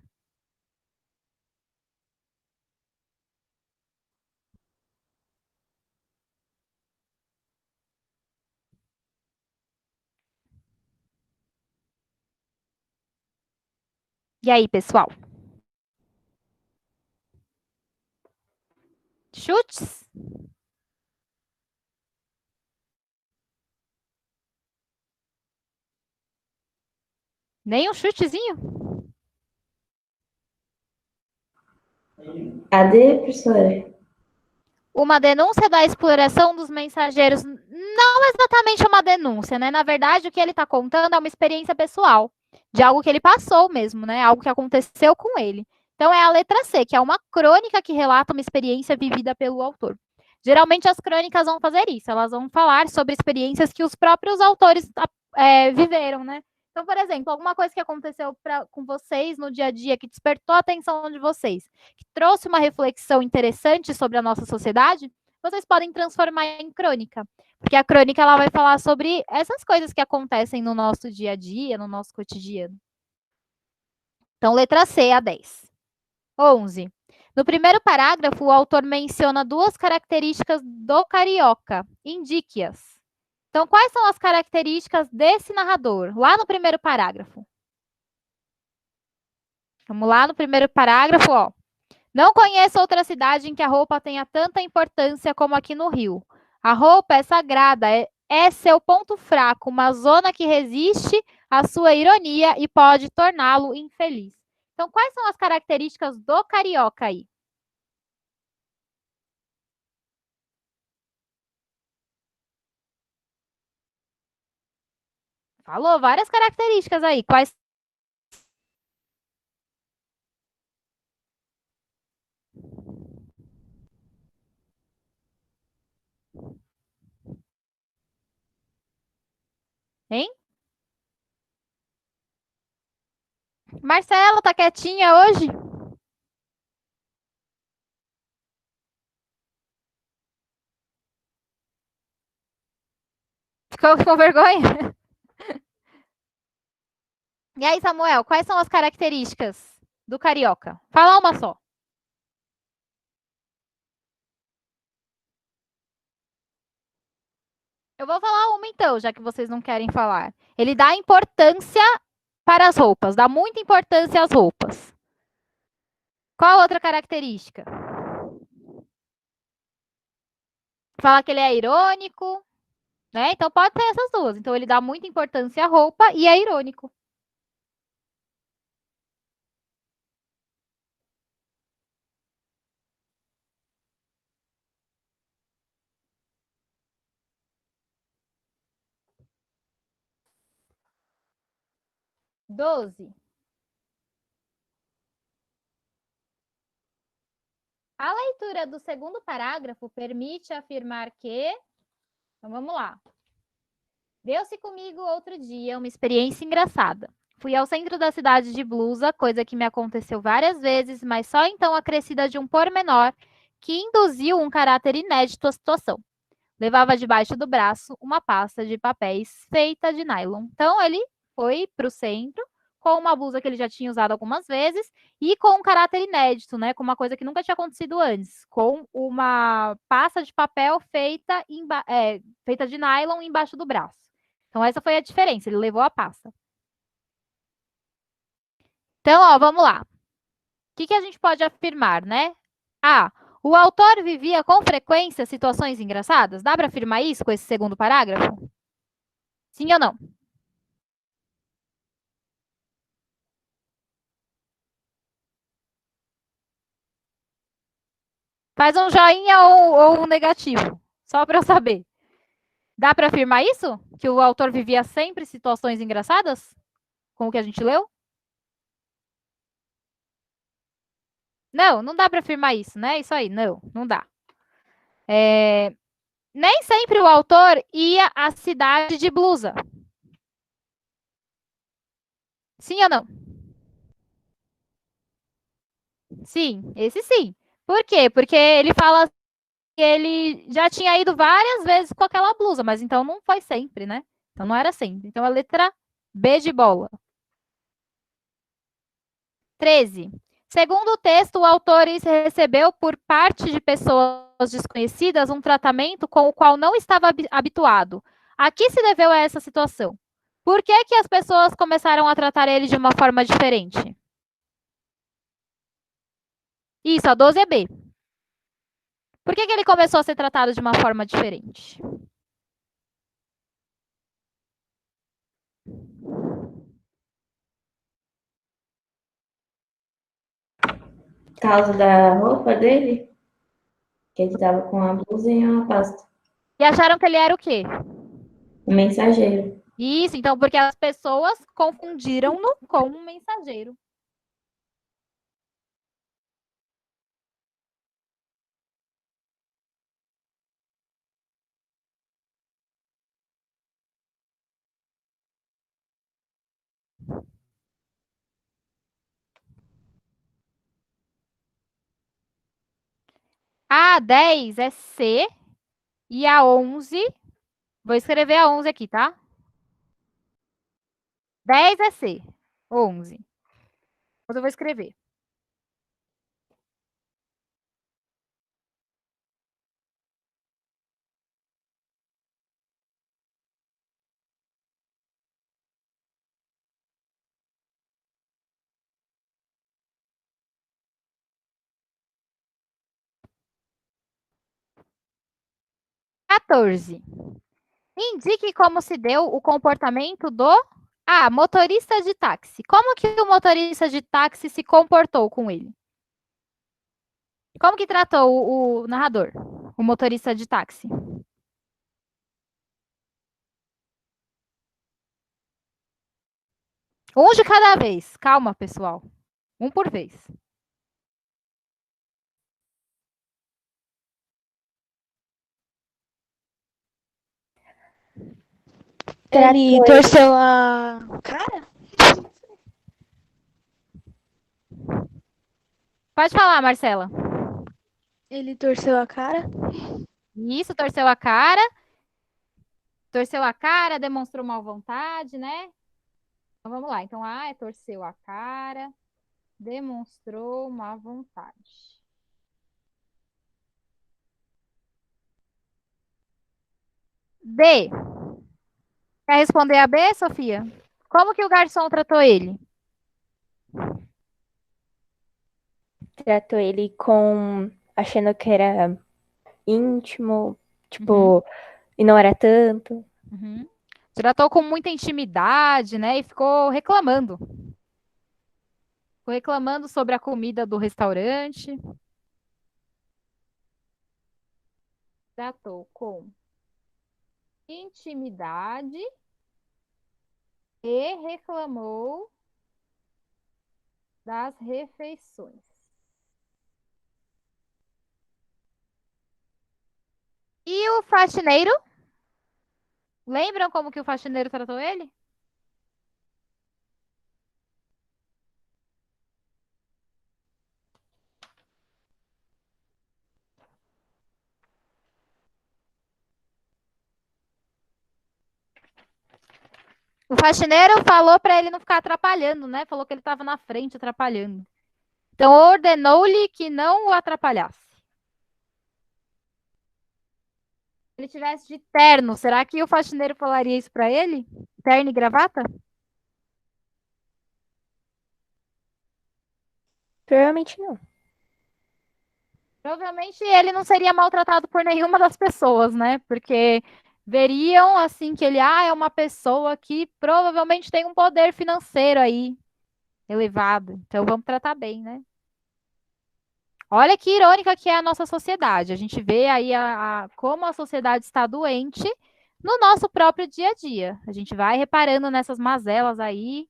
E aí, pessoal? Chutes? Nem um chutezinho? Cadê, professora? Uma denúncia da exploração dos mensageiros. Não exatamente uma denúncia, né? Na verdade, o que ele está contando é uma experiência pessoal, de algo que ele passou mesmo, né? Algo que aconteceu com ele. Então, é a letra C, que é uma crônica que relata uma experiência vivida pelo autor. Geralmente, as crônicas vão fazer isso, elas vão falar sobre experiências que os próprios autores viveram, né? Então, por exemplo, alguma coisa que aconteceu com vocês no dia a dia, que despertou a atenção de vocês, que trouxe uma reflexão interessante sobre a nossa sociedade, vocês podem transformar em crônica. Porque a crônica ela vai falar sobre essas coisas que acontecem no nosso dia a dia, no nosso cotidiano. Então, letra C, a 10. 11. No primeiro parágrafo, o autor menciona duas características do carioca. Indique-as. Então, quais são as características desse narrador? Lá no primeiro parágrafo. Vamos lá no primeiro parágrafo, ó. Não conheço outra cidade em que a roupa tenha tanta importância como aqui no Rio. A roupa é sagrada, é seu ponto fraco, uma zona que resiste à sua ironia e pode torná-lo infeliz. Então, quais são as características do carioca aí? Falou várias características aí. Quais? Hein? Marcela, tá quietinha hoje? Ficou com vergonha? E aí, Samuel, quais são as características do carioca? Fala uma só. Eu vou falar uma então, já que vocês não querem falar. Ele dá importância para as roupas, dá muita importância às roupas. Qual outra característica? Fala que ele é irônico, né? Então pode ser essas duas. Então ele dá muita importância à roupa e é irônico. 12. A leitura do segundo parágrafo permite afirmar que... Então, vamos lá. Deu-se comigo outro dia uma experiência engraçada. Fui ao centro da cidade de blusa, coisa que me aconteceu várias vezes, mas só então acrescida de um pormenor que induziu um caráter inédito à situação. Levava debaixo do braço uma pasta de papéis feita de nylon. Então, ele foi para o centro com uma blusa que ele já tinha usado algumas vezes e com um caráter inédito, né? Com uma coisa que nunca tinha acontecido antes, com uma pasta de papel feita de nylon embaixo do braço. Então, essa foi a diferença, ele levou a pasta. Então, ó, vamos lá. O que a gente pode afirmar, né? A. O autor vivia com frequência situações engraçadas? Dá para afirmar isso com esse segundo parágrafo? Sim ou não? Faz um joinha ou um negativo, só para eu saber. Dá para afirmar isso? Que o autor vivia sempre situações engraçadas? Com o que a gente leu? Não, não dá para afirmar isso, né? Isso aí, não dá. Nem sempre o autor ia à cidade de blusa. Sim ou não? Sim, esse sim. Por quê? Porque ele fala que ele já tinha ido várias vezes com aquela blusa, mas então não foi sempre, né? Então não era sempre. Então a letra B de bola. 13. Segundo o texto, o autor recebeu por parte de pessoas desconhecidas um tratamento com o qual não estava habituado. A que se deveu a essa situação? Por que as pessoas começaram a tratar ele de uma forma diferente? Isso, a 12 é B. Por que ele começou a ser tratado de uma forma diferente? Por causa da roupa dele, que ele tava com a blusa e uma pasta. E acharam que ele era o quê? O mensageiro. Isso, então, porque as pessoas confundiram-no com um mensageiro. A 10 é C e a 11, vou escrever a 11 aqui, tá? 10 é C, 11. Mas eu vou escrever. (14) Indique como se deu o comportamento do motorista de táxi. Como que o motorista de táxi se comportou com ele? Como que tratou o narrador, o motorista de táxi? Um de cada vez. Calma, pessoal. Um por vez. Ele torceu a cara? Pode falar, Marcela. Ele torceu a cara? Isso, torceu a cara, demonstrou mal vontade, né? Então vamos lá. Então A é torceu a cara, demonstrou má vontade. D. Quer responder a B, Sofia? Como que o garçom tratou ele? Tratou ele com. Achando que era íntimo, tipo, e não era tanto. Uhum. Tratou com muita intimidade, né? E ficou reclamando. Ficou reclamando sobre a comida do restaurante. Tratou com intimidade e reclamou das refeições. E o faxineiro? Lembram como que o faxineiro tratou ele? O faxineiro falou para ele não ficar atrapalhando, né? Falou que ele estava na frente atrapalhando. Então ordenou-lhe que não o atrapalhasse. Se ele tivesse de terno, será que o faxineiro falaria isso para ele? Terno e gravata? Provavelmente não. Provavelmente ele não seria maltratado por nenhuma das pessoas, né? Porque veriam assim que ele é uma pessoa que provavelmente tem um poder financeiro aí elevado. Então vamos tratar bem, né? Olha que irônica que é a nossa sociedade. A gente vê aí como a sociedade está doente no nosso próprio dia a dia. A gente vai reparando nessas mazelas aí,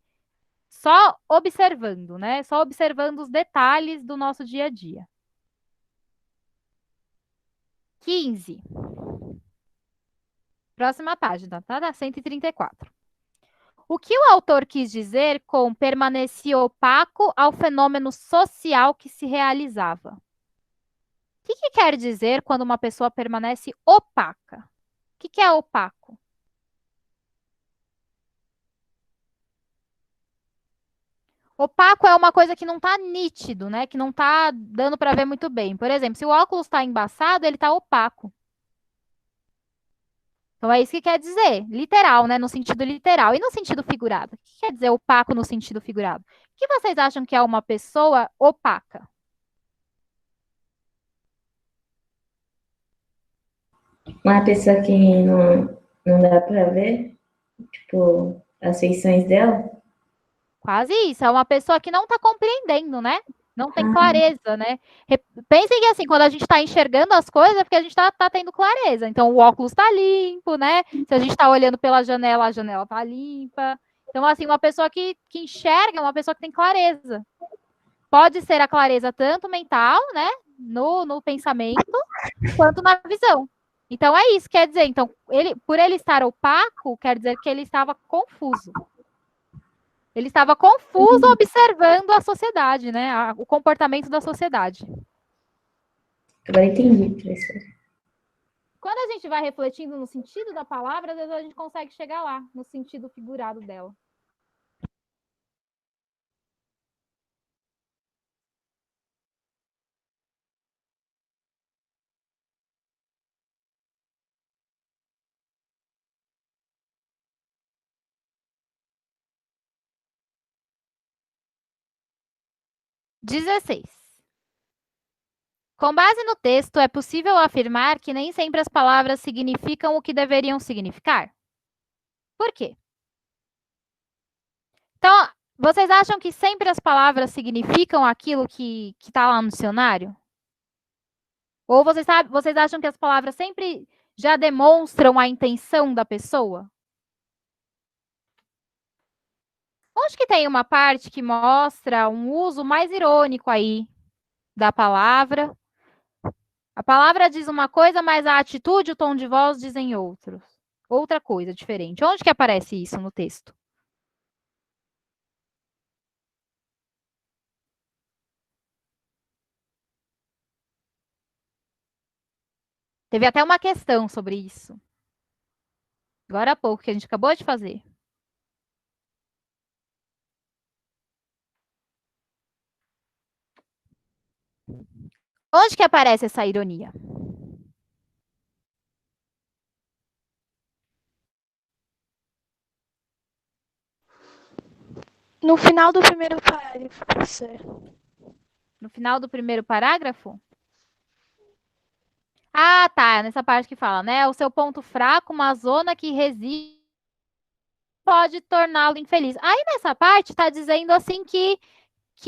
só observando, né? Só observando os detalhes do nosso dia a dia. 15. Próxima página, tá? Da 134. O que o autor quis dizer com permanecia opaco ao fenômeno social que se realizava? O que quer dizer quando uma pessoa permanece opaca? O que é opaco? Opaco é uma coisa que não está nítido, né? Que não está dando para ver muito bem. Por exemplo, se o óculos está embaçado, ele está opaco. Então é isso que quer dizer, literal, né? No sentido literal. E no sentido figurado? O que quer dizer opaco no sentido figurado? O que vocês acham que é uma pessoa opaca? Uma pessoa que não dá pra ver, tipo, as feições dela. Quase isso. É uma pessoa que não está compreendendo, né? Não tem clareza, né? Pensem que assim, quando a gente está enxergando as coisas, é porque a gente está tendo clareza. Então, o óculos está limpo, né? Se a gente está olhando pela janela, a janela está limpa. Então, assim, uma pessoa que enxerga é uma pessoa que tem clareza. Pode ser a clareza tanto mental, né? No pensamento, quanto na visão. Então, é isso, quer dizer, então, por ele estar opaco, quer dizer que ele estava confuso. Ele estava confuso observando a sociedade, né? O comportamento da sociedade. Agora entendi, professor. Quando a gente vai refletindo no sentido da palavra, às vezes a gente consegue chegar lá, no sentido figurado dela. Dezesseis. Com base no texto, é possível afirmar que nem sempre as palavras significam o que deveriam significar? Por quê? Então, vocês acham que sempre as palavras significam aquilo que está lá no dicionário? Ou vocês acham que as palavras sempre já demonstram a intenção da pessoa? Onde que tem uma parte que mostra um uso mais irônico aí da palavra? A palavra diz uma coisa, mas a atitude, o tom de voz dizem outra coisa diferente. Onde que aparece isso no texto? Teve até uma questão sobre isso. Agora há pouco, que a gente acabou de fazer. Onde que aparece essa ironia? No final do primeiro parágrafo, professor. No final do primeiro parágrafo? Ah, tá. Nessa parte que fala, né? O seu ponto fraco, uma zona que resiste pode torná-lo infeliz. Aí nessa parte está dizendo assim que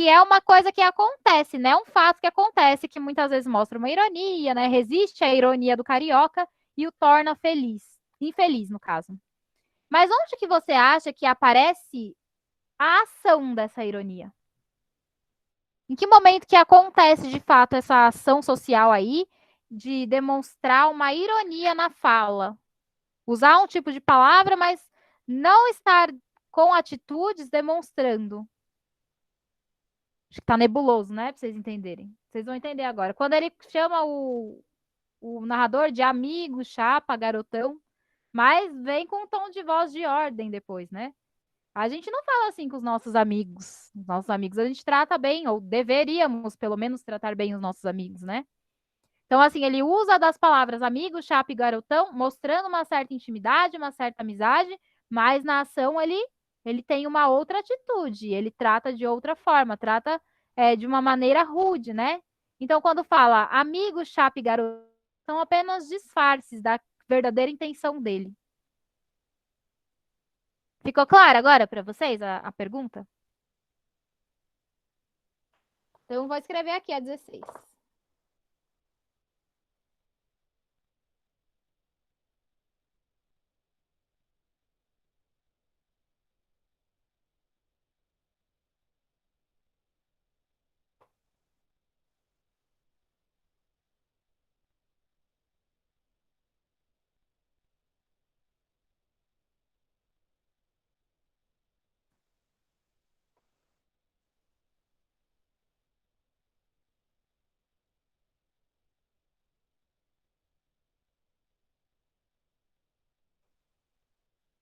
é uma coisa que acontece, né? Um fato que acontece, que muitas vezes mostra uma ironia, né? Resiste à ironia do carioca e o torna feliz. Infeliz, no caso. Mas onde que você acha que aparece a ação dessa ironia? Em que momento que acontece, de fato, essa ação social aí de demonstrar uma ironia na fala? Usar um tipo de palavra, mas não estar com atitudes demonstrando. Acho que tá nebuloso, né? Pra vocês entenderem. Vocês vão entender agora. Quando ele chama o narrador de amigo, chapa, garotão, mas vem com um tom de voz de ordem depois, né? A gente não fala assim com os nossos amigos. Os nossos amigos a gente trata bem, ou deveríamos, pelo menos, tratar bem os nossos amigos, né? Então, assim, ele usa das palavras amigo, chapa e garotão, mostrando uma certa intimidade, uma certa amizade, mas na ação ele tem uma outra atitude, ele trata de outra forma, trata de uma maneira rude, né? Então, quando fala amigo, chapa e garotão, são apenas disfarces da verdadeira intenção dele. Ficou claro agora para vocês a pergunta? Então, vou escrever aqui a 16.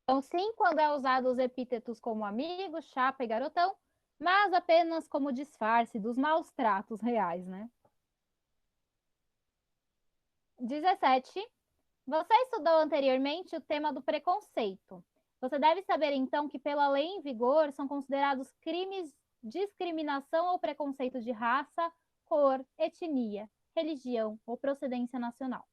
Então, sim, quando é usado os epítetos como amigo, chapa e garotão, mas apenas como disfarce dos maus tratos reais, né? 17. Você estudou anteriormente o tema do preconceito. Você deve saber, então, que pela lei em vigor são considerados crimes de discriminação ou preconceito de raça, cor, etnia, religião ou procedência nacional.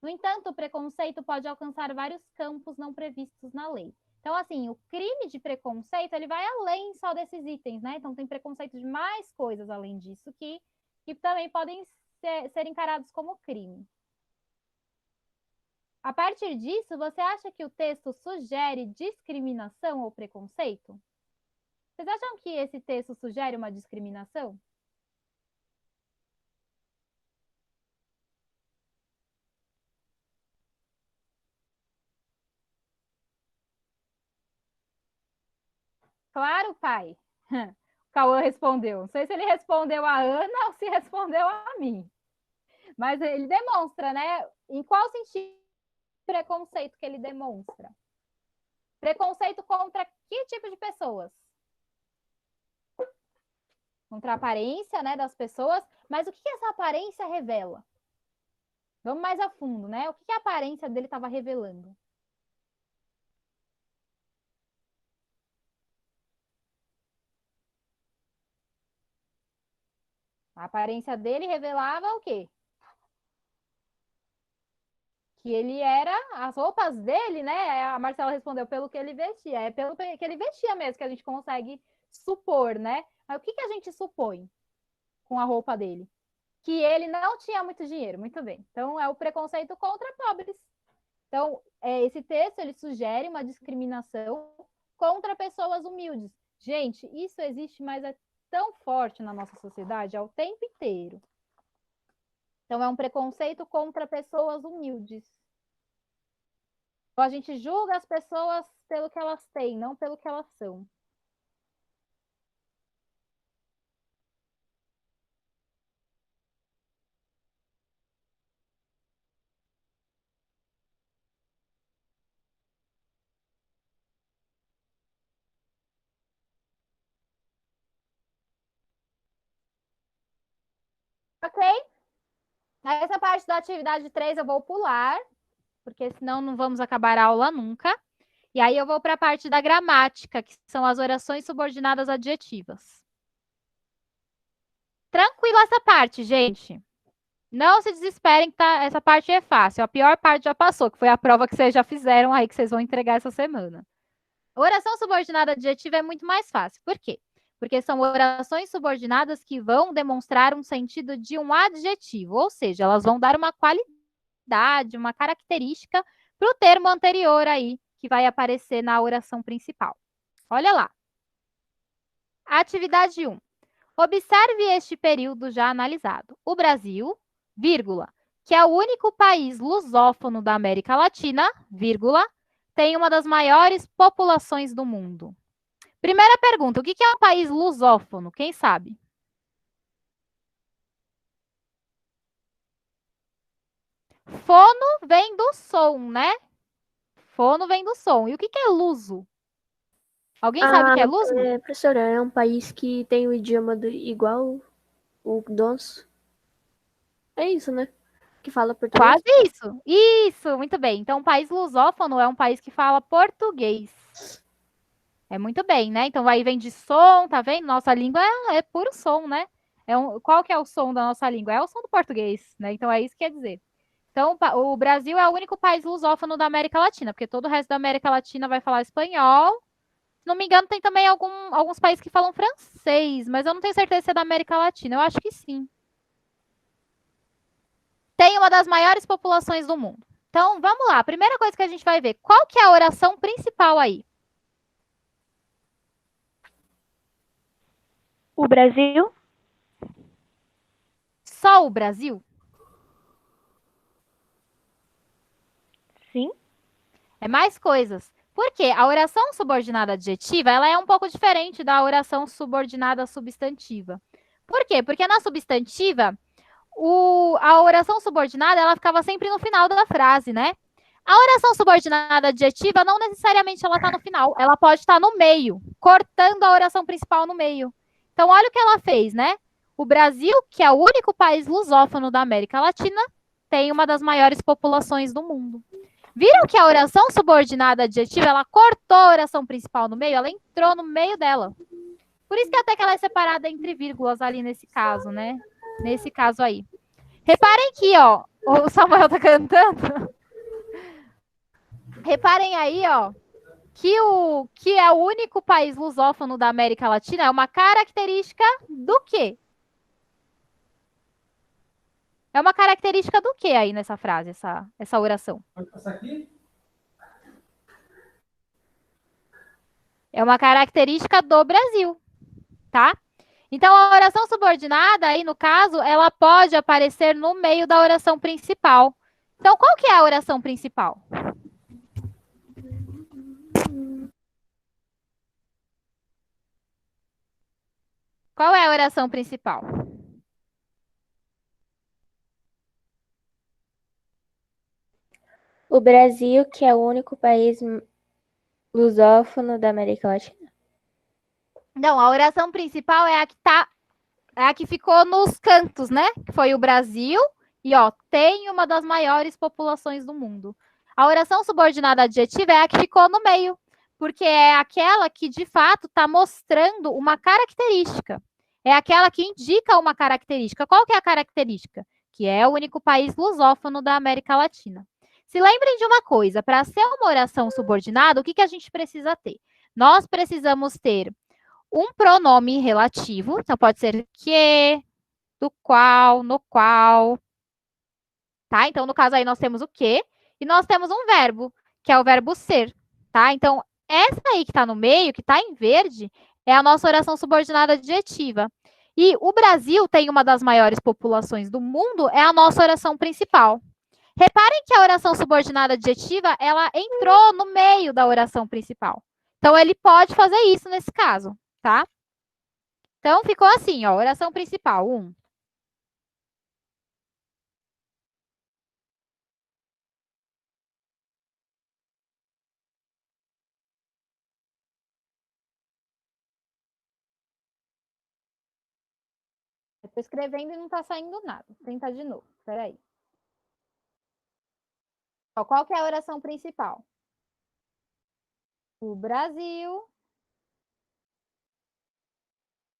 No entanto, o preconceito pode alcançar vários campos não previstos na lei. Então, assim, o crime de preconceito, ele vai além só desses itens, né? Então, tem preconceito de mais coisas além disso que também podem ser encarados como crime. A partir disso, você acha que o texto sugere discriminação ou preconceito? Vocês acham que esse texto sugere uma discriminação? Claro, pai. O Cauã respondeu. Não sei se ele respondeu a Ana ou se respondeu a mim. Mas ele demonstra, né? Em qual sentido preconceito que ele demonstra? Preconceito contra que tipo de pessoas? Contra a aparência, né, das pessoas. Mas o que essa aparência revela? Vamos mais a fundo, né? O que a aparência dele estava revelando? A aparência dele revelava o quê? Que ele era, as roupas dele, né? A Marcela respondeu pelo que ele vestia. É pelo que ele vestia mesmo que a gente consegue supor, né? Mas o que a gente supõe com a roupa dele? Que ele não tinha muito dinheiro, muito bem. Então, é o preconceito contra pobres. Então, esse texto, ele sugere uma discriminação contra pessoas humildes. Gente, isso existe, mas é tão forte na nossa sociedade ao tempo inteiro. Então, é um preconceito contra pessoas humildes. Então, a gente julga as pessoas pelo que elas têm, não pelo que elas são. Ok? Essa parte da atividade 3 eu vou pular, porque senão não vamos acabar a aula nunca. E aí eu vou para a parte da gramática, que são as orações subordinadas adjetivas. Tranquila essa parte, gente. Não se desesperem que essa parte é fácil. A pior parte já passou, que foi a prova que vocês já fizeram aí, que vocês vão entregar essa semana. A oração subordinada adjetiva é muito mais fácil. Por quê? Porque são orações subordinadas que vão demonstrar um sentido de um adjetivo, ou seja, elas vão dar uma qualidade, uma característica para o termo anterior aí, que vai aparecer na oração principal. Olha lá. Atividade 1. Observe este período já analisado. O Brasil, vírgula, que é o único país lusófono da América Latina, vírgula, tem uma das maiores populações do mundo. Primeira pergunta, o que é um país lusófono? Quem sabe? Fono vem do som, né? Fono vem do som. E o que é luso? Alguém sabe o que é luso? Professora, é um país que tem o idioma igual o nosso. É isso, né? Que fala português. Quase isso. Isso, muito bem. Então, um país lusófono é um país que fala português. É muito bem, né? Então, aí vem de som, tá vendo? Nossa língua é puro som, né? Qual que é o som da nossa língua? É o som do português, né? Então, é isso que quer dizer. Então, o Brasil é o único país lusófono da América Latina, porque todo o resto da América Latina vai falar espanhol. Se não me engano, tem também alguns países que falam francês, mas eu não tenho certeza se é da América Latina. Eu acho que sim. Tem uma das maiores populações do mundo. Então, vamos lá. A primeira coisa que a gente vai ver, qual que é a oração principal aí? O Brasil? Só o Brasil? Sim. É mais coisas. Por quê? A oração subordinada adjetiva, ela é um pouco diferente da oração subordinada substantiva. Por quê? Porque na substantiva, a oração subordinada, ela ficava sempre no final da frase, né? A oração subordinada adjetiva, não necessariamente ela está no final, ela pode estar no meio, cortando a oração principal no meio. Então, olha o que ela fez, né? O Brasil, que é o único país lusófono da América Latina, tem uma das maiores populações do mundo. Viram que a oração subordinada adjetiva, ela cortou a oração principal no meio? Ela entrou no meio dela. Por isso que até que ela é separada entre vírgulas ali nesse caso, né? Nesse caso aí. Reparem que, ó, o Samuel tá cantando. Reparem aí, ó, que é o único país lusófono da América Latina é uma característica do quê? É uma característica do quê aí nessa frase, essa oração? Pode passar aqui? É uma característica do Brasil, tá? Então, a oração subordinada, aí no caso, ela pode aparecer no meio da oração principal. Então, qual que é a oração principal? Qual é a oração principal? O Brasil, que é o único país lusófono da América Latina. Não, a oração principal é a que ficou nos cantos, né? Que foi o Brasil e ó, tem uma das maiores populações do mundo. A oração subordinada adjetiva é a que ficou no meio, porque é aquela que de fato está mostrando uma característica. É aquela que indica uma característica. Qual que é a característica? Que é o único país lusófono da América Latina. Se lembrem de uma coisa, para ser uma oração subordinada, o que a gente precisa ter? Nós precisamos ter um pronome relativo, então pode ser que, do qual, no qual, tá? Então, no caso aí, nós temos o que, e nós temos um verbo, que é o verbo ser, tá? Então, essa aí que está no meio, que está em verde, é a nossa oração subordinada adjetiva. E o Brasil tem uma das maiores populações do mundo, é a nossa oração principal. Reparem que a oração subordinada adjetiva, ela entrou no meio da oração principal. Então, ele pode fazer isso nesse caso, tá? Então, ficou assim, ó, oração principal, 1. Estou escrevendo e não está saindo nada. Vou tentar de novo, peraí. Ó, qual que é a oração principal? O Brasil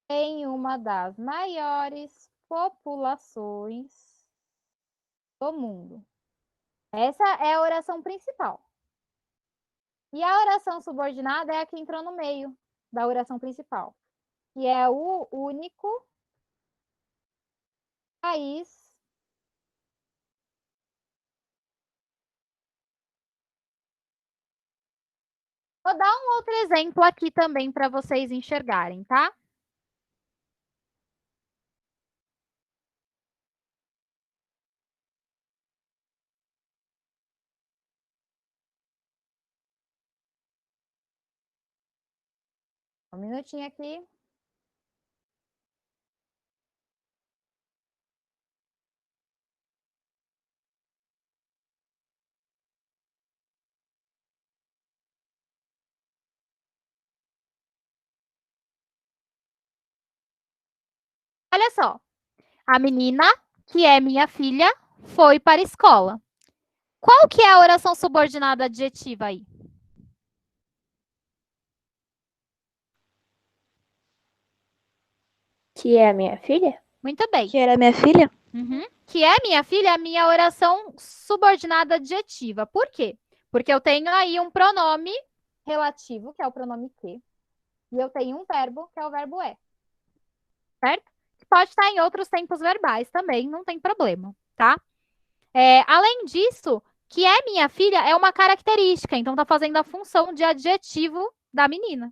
tem uma das maiores populações do mundo. Essa é a oração principal. E a oração subordinada é a que entrou no meio da oração principal, que é o único país Vou dar um outro exemplo aqui também para vocês enxergarem, tá? Um minutinho aqui. Olha só. A menina, que é minha filha, foi para a escola. Qual que é a oração subordinada adjetiva aí? Que é a minha filha? Muito bem. Que era minha filha? Uhum. Que é minha filha, é a minha oração subordinada adjetiva. Por quê? Porque eu tenho aí um pronome relativo, que é o pronome que, e eu tenho um verbo, que é o verbo é. Certo? Pode estar em outros tempos verbais também, não tem problema, tá? Além disso, que é minha filha é uma característica, então tá fazendo a função de adjetivo da menina,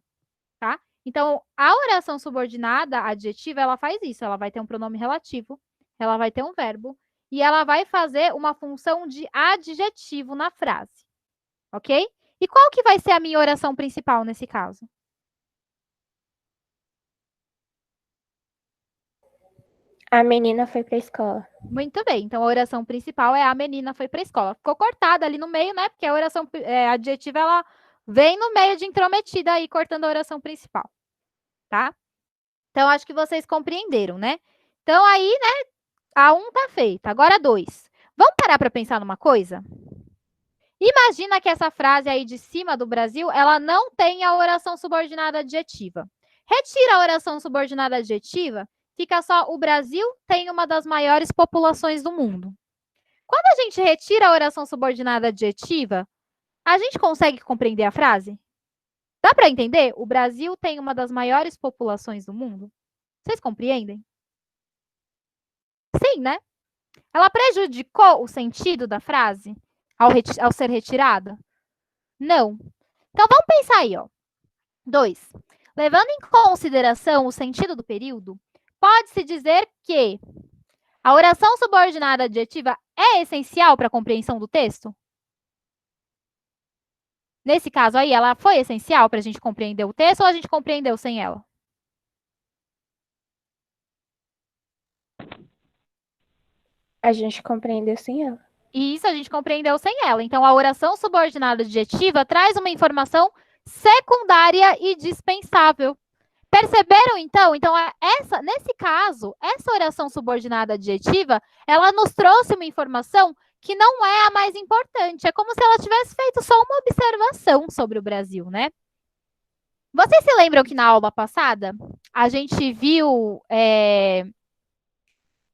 tá? Então, a oração subordinada adjetiva, ela faz isso, ela vai ter um pronome relativo, ela vai ter um verbo, e ela vai fazer uma função de adjetivo na frase, ok? E qual que vai ser a minha oração principal nesse caso? A menina foi pra escola. Muito bem, então a oração principal é a menina foi para a escola. Ficou cortada ali no meio, né? Porque a oração adjetiva, ela vem no meio de intrometida aí, cortando a oração principal, tá? Então, acho que vocês compreenderam, né? Então, aí, né, a 1 tá feita. Agora a 2. Vamos parar para pensar numa coisa? Imagina que essa frase aí de cima do Brasil, ela não tem a oração subordinada adjetiva. Retira a oração subordinada adjetiva, fica só o Brasil tem uma das maiores populações do mundo. Quando a gente retira a oração subordinada adjetiva, a gente consegue compreender a frase? Dá para entender? O Brasil tem uma das maiores populações do mundo? Vocês compreendem? Sim, né? Ela prejudicou o sentido da frase ao ser retirada? Não. Então, vamos pensar aí, ó. 2. Levando em consideração o sentido do período, pode-se dizer que a oração subordinada adjetiva é essencial para a compreensão do texto? Nesse caso aí, ela foi essencial para a gente compreender o texto ou a gente compreendeu sem ela? A gente compreendeu sem ela. E isso a gente compreendeu sem ela. Então, a oração subordinada adjetiva traz uma informação secundária e dispensável. Perceberam, então? Então, nesse caso, essa oração subordinada adjetiva, ela nos trouxe uma informação que não é a mais importante. É como se ela tivesse feito só uma observação sobre o Brasil, né? Vocês se lembram que na aula passada a gente viu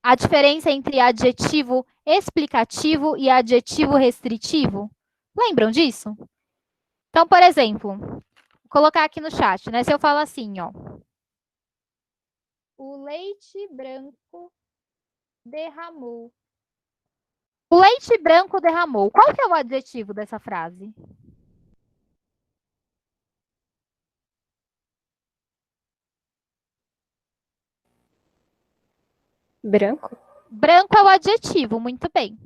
a diferença entre adjetivo explicativo e adjetivo restritivo? Lembram disso? Então, por exemplo, vou colocar aqui no chat, né? Se eu falo assim, ó. O leite branco derramou. O leite branco derramou. Qual que é o adjetivo dessa frase? Branco? Branco é o adjetivo, muito bem.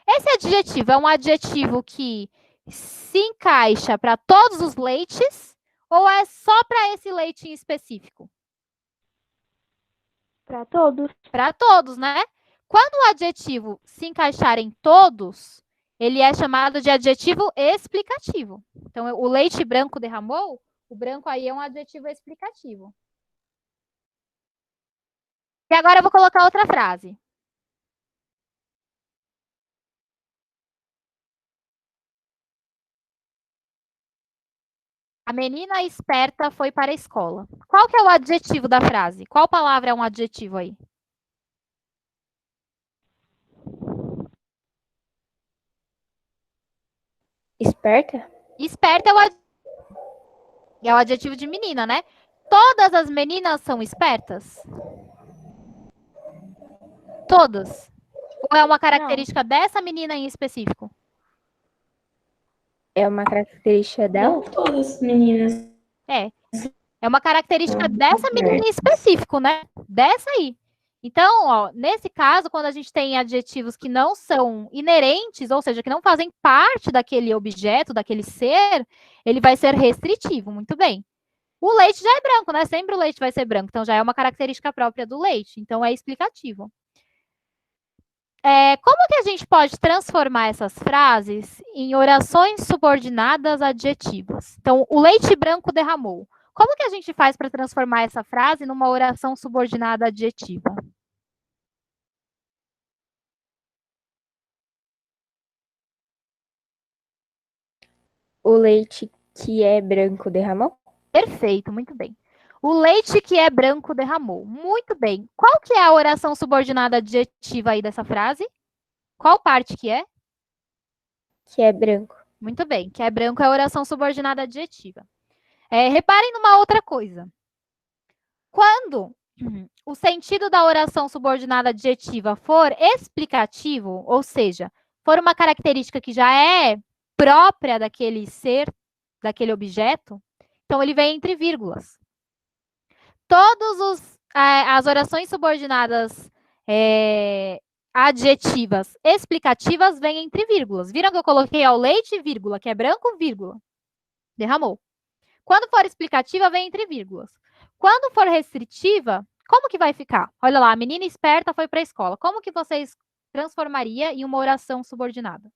Esse adjetivo é um adjetivo que se encaixa para todos os leites ou é só para esse leite em específico? Para todos. Para todos, né? Quando o adjetivo se encaixar em todos, ele é chamado de adjetivo explicativo. Então, o leite branco derramou, o branco aí é um adjetivo explicativo. E agora eu vou colocar outra frase. A menina esperta foi para a escola. Qual que é o adjetivo da frase? Qual palavra é um adjetivo aí? Esperta? Esperta é o adjetivo de menina, né? Todas as meninas são espertas? Todas? Ou é uma característica dessa menina em específico? É uma característica dela? Não todas meninas. É uma característica dessa menina em específico, né? Dessa aí. Então, ó, nesse caso, quando a gente tem adjetivos que não são inerentes, ou seja, que não fazem parte daquele objeto, daquele ser, ele vai ser restritivo, muito bem. O leite já é branco, né? Sempre o leite vai ser branco. Então, já é uma característica própria do leite. Então, é explicativo. Como que a gente pode transformar essas frases em orações subordinadas adjetivas? Então, o leite branco derramou. Como que a gente faz para transformar essa frase numa oração subordinada adjetiva? O leite que é branco derramou? Perfeito, muito bem. O leite que é branco derramou. Muito bem. Qual que é a oração subordinada adjetiva aí dessa frase? Qual parte que é? Que é branco. Muito bem. Que é branco é a oração subordinada adjetiva. Reparem numa outra coisa. Quando o sentido da oração subordinada adjetiva for explicativo, ou seja, for uma característica que já é própria daquele ser, daquele objeto, então ele vem entre vírgulas. As orações subordinadas adjetivas explicativas vêm entre vírgulas. Viram que eu coloquei ao leite, vírgula, que é branco, vírgula. Derramou. Quando for explicativa, vem entre vírgulas. Quando for restritiva, como que vai ficar? Olha lá, a menina esperta foi para a escola. Como que vocês transformaria em uma oração subordinada?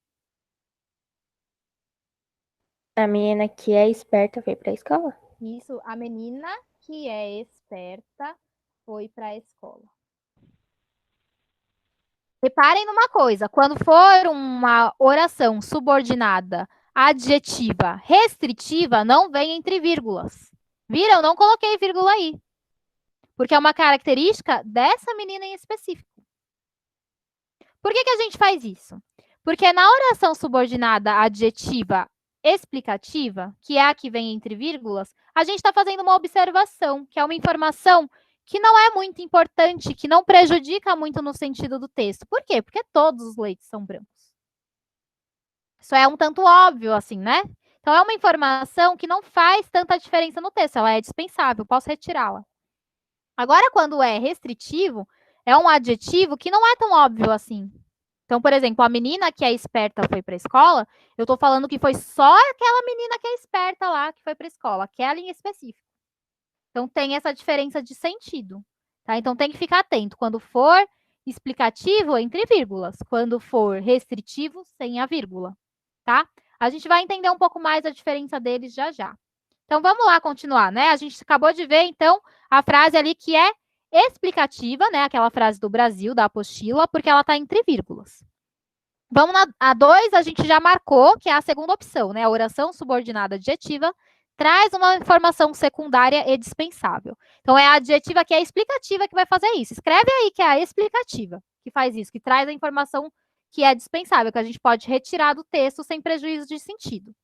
A menina que é esperta foi pra escola? Isso, a menina que é esperta foi para a escola. Reparem numa coisa, quando for uma oração subordinada adjetiva restritiva, não vem entre vírgulas. Viram? Não coloquei vírgula aí. Porque é uma característica dessa menina em específico. Por que a gente faz isso? Porque na oração subordinada adjetiva explicativa, que é a que vem entre vírgulas, a gente está fazendo uma observação, que é uma informação que não é muito importante, que não prejudica muito no sentido do texto. Por quê? Porque todos os leites são brancos. Isso é um tanto óbvio, assim, né? Então, é uma informação que não faz tanta diferença no texto, ela é dispensável, posso retirá-la. Agora, quando é restritivo, é um adjetivo que não é tão óbvio assim. Então, por exemplo, a menina que é esperta foi para a escola, eu estou falando que foi só aquela menina que é esperta lá que foi para a escola, aquela em específico. Então, tem essa diferença de sentido. Tá? Então, tem que ficar atento. Quando for explicativo, entre vírgulas. Quando for restritivo, sem a vírgula. Tá? A gente vai entender um pouco mais a diferença deles já já. Então, vamos lá continuar, né? A gente acabou de ver, então, a frase ali que é explicativa, né? Aquela frase do Brasil, da apostila, porque ela está entre vírgulas. Vamos na A2, a gente já marcou, que é a segunda opção, né? A oração subordinada adjetiva traz uma informação secundária e dispensável. Então, é a adjetiva que é explicativa que vai fazer isso. Escreve aí que é a explicativa que faz isso, que traz a informação que é dispensável, que a gente pode retirar do texto sem prejuízo de sentido.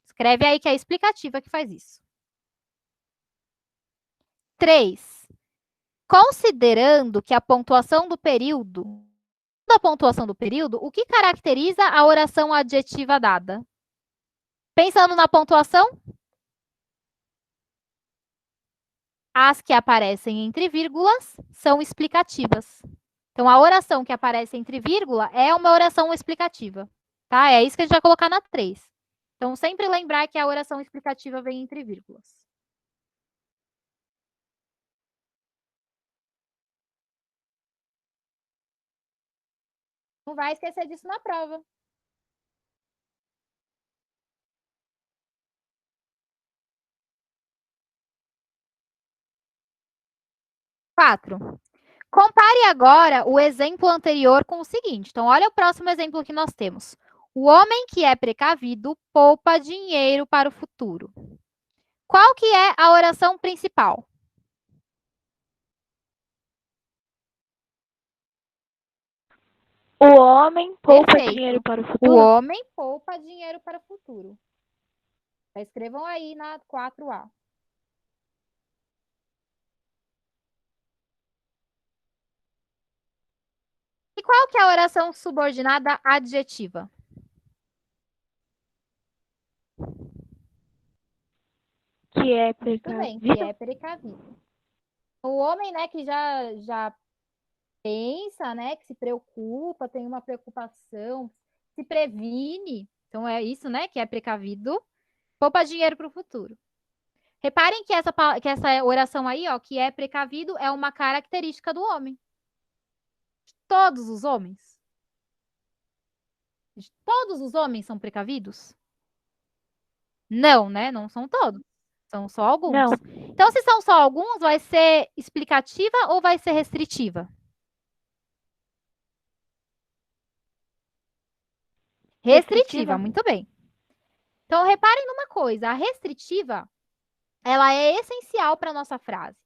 Escreve aí que é a explicativa que faz isso. 3. Considerando que a pontuação do período, o que caracteriza a oração adjetiva dada? Pensando na pontuação, as que aparecem entre vírgulas são explicativas. Então, a oração que aparece entre vírgula é uma oração explicativa. Tá? É isso que a gente vai colocar na 3. Então, sempre lembrar que a oração explicativa vem entre vírgulas. Não vai esquecer disso na prova. Quatro. Compare agora o exemplo anterior com o seguinte. Então, olha o próximo exemplo que nós temos. O homem que é precavido poupa dinheiro para o futuro. Qual que é a oração principal? O homem poupa Perfeito. dinheiro para o O futuro? homem poupa dinheiro para o futuro. Escrevam aí na 4A. E qual que é a oração subordinada adjetiva? Que é Muito bem, que precavido? é precavido. O homem, né, que já pensa, né, que se preocupa, tem uma preocupação, se previne. Então, é isso, né, que é precavido. Poupa dinheiro para o futuro. Reparem que essa oração aí, ó, que é precavido, é uma característica do homem. Todos os homens. Todos os homens são precavidos? Não, né? Não são todos. São só alguns. Não. Então, se são só alguns, vai ser explicativa ou vai ser restritiva? Restritiva, muito bem. Então, reparem numa coisa. A restritiva, ela é essencial para a nossa frase.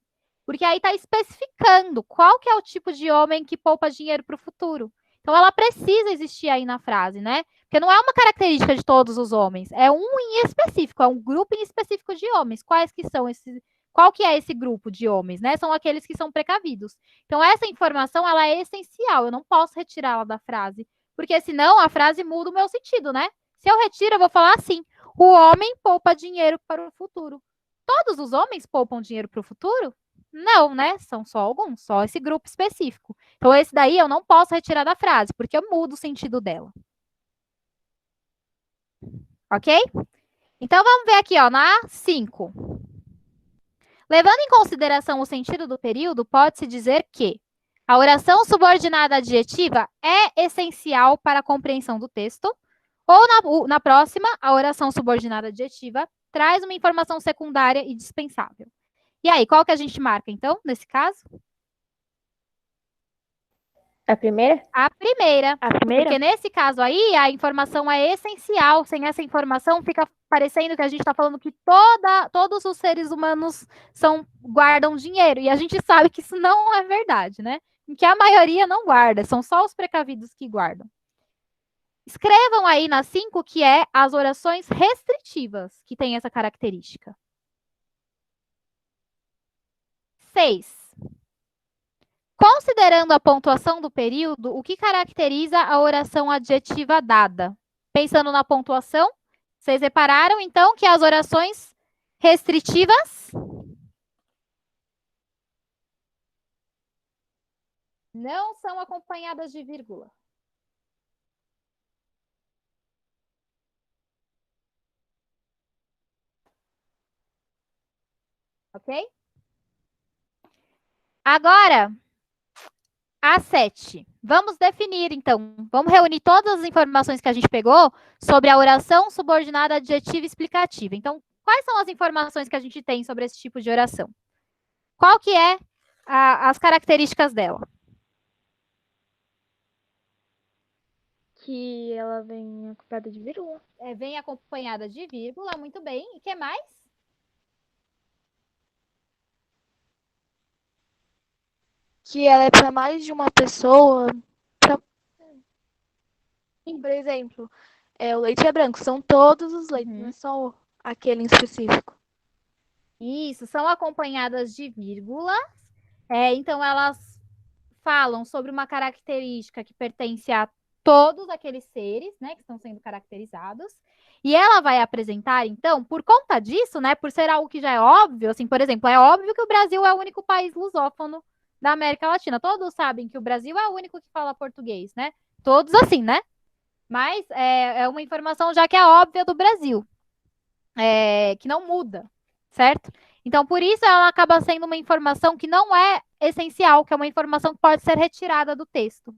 Porque aí está especificando qual que é o tipo de homem que poupa dinheiro para o futuro. Então, ela precisa existir aí na frase, né? Porque não é uma característica de todos os homens. É um em específico, é um grupo em específico de homens. Quais que são esses... Qual que é esse grupo de homens, né? São aqueles que são precavidos. Então, essa informação, ela é essencial. Eu não posso retirá-la da frase. Porque senão a frase muda o meu sentido, né? Se eu retiro, eu vou falar assim: o homem poupa dinheiro para o futuro. Todos os homens poupam dinheiro para o futuro? Não, né? São só alguns, só esse grupo específico. Então, esse daí eu não posso retirar da frase, porque eu mudo o sentido dela. Ok? Então, vamos ver aqui, ó, na 5. Levando em consideração o sentido do período, pode-se dizer que a oração subordinada adjetiva é essencial para a compreensão do texto, ou na próxima, a oração subordinada adjetiva traz uma informação secundária e dispensável. E aí, qual que a gente marca, então, nesse caso? A primeira? A primeira. A primeira? Porque nesse caso aí, a informação é essencial. Sem essa informação, fica parecendo que a gente está falando que todos os seres humanos guardam dinheiro. E a gente sabe que isso não é verdade, né? Que a maioria não guarda, são só os precavidos que guardam. Escrevam aí na 5 que é as orações restritivas, que tem essa característica. 6. Considerando a pontuação do período, o que caracteriza a oração adjetiva dada? Pensando na pontuação, vocês repararam, então, que as orações restritivas não são acompanhadas de vírgula. Ok? Agora, a 7. Vamos definir, então. Vamos reunir todas as informações que a gente pegou sobre a oração subordinada adjetiva explicativa. Então, quais são as informações que a gente tem sobre esse tipo de oração? Qual que é as características dela? Que ela vem acompanhada de vírgula. Vem acompanhada de vírgula, muito bem. E o que mais? Que ela é para mais de uma pessoa. Por exemplo, o leite é branco. São todos os leites, não é só aquele em específico. Isso, são acompanhadas de vírgulas. Então, elas falam sobre uma característica que pertence a todos aqueles seres, né, que estão sendo caracterizados. E ela vai apresentar, então, por conta disso, né, por ser algo que já é óbvio, assim, por exemplo, é óbvio que o Brasil é o único país lusófono da América Latina. Todos sabem que o Brasil é o único que fala português, né? Todos assim, né? Mas é uma informação já que é óbvia do Brasil, que não muda, certo? Então, por isso, ela acaba sendo uma informação que não é essencial, que é uma informação que pode ser retirada do texto.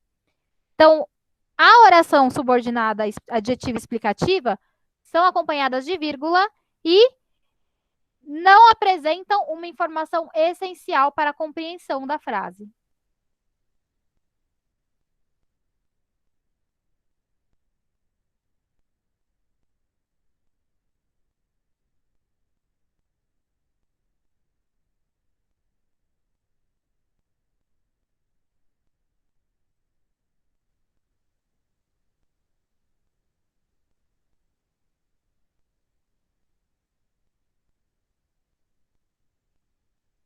Então, a oração subordinada adjetiva explicativa são acompanhadas de vírgula e não apresentam uma informação essencial para a compreensão da frase.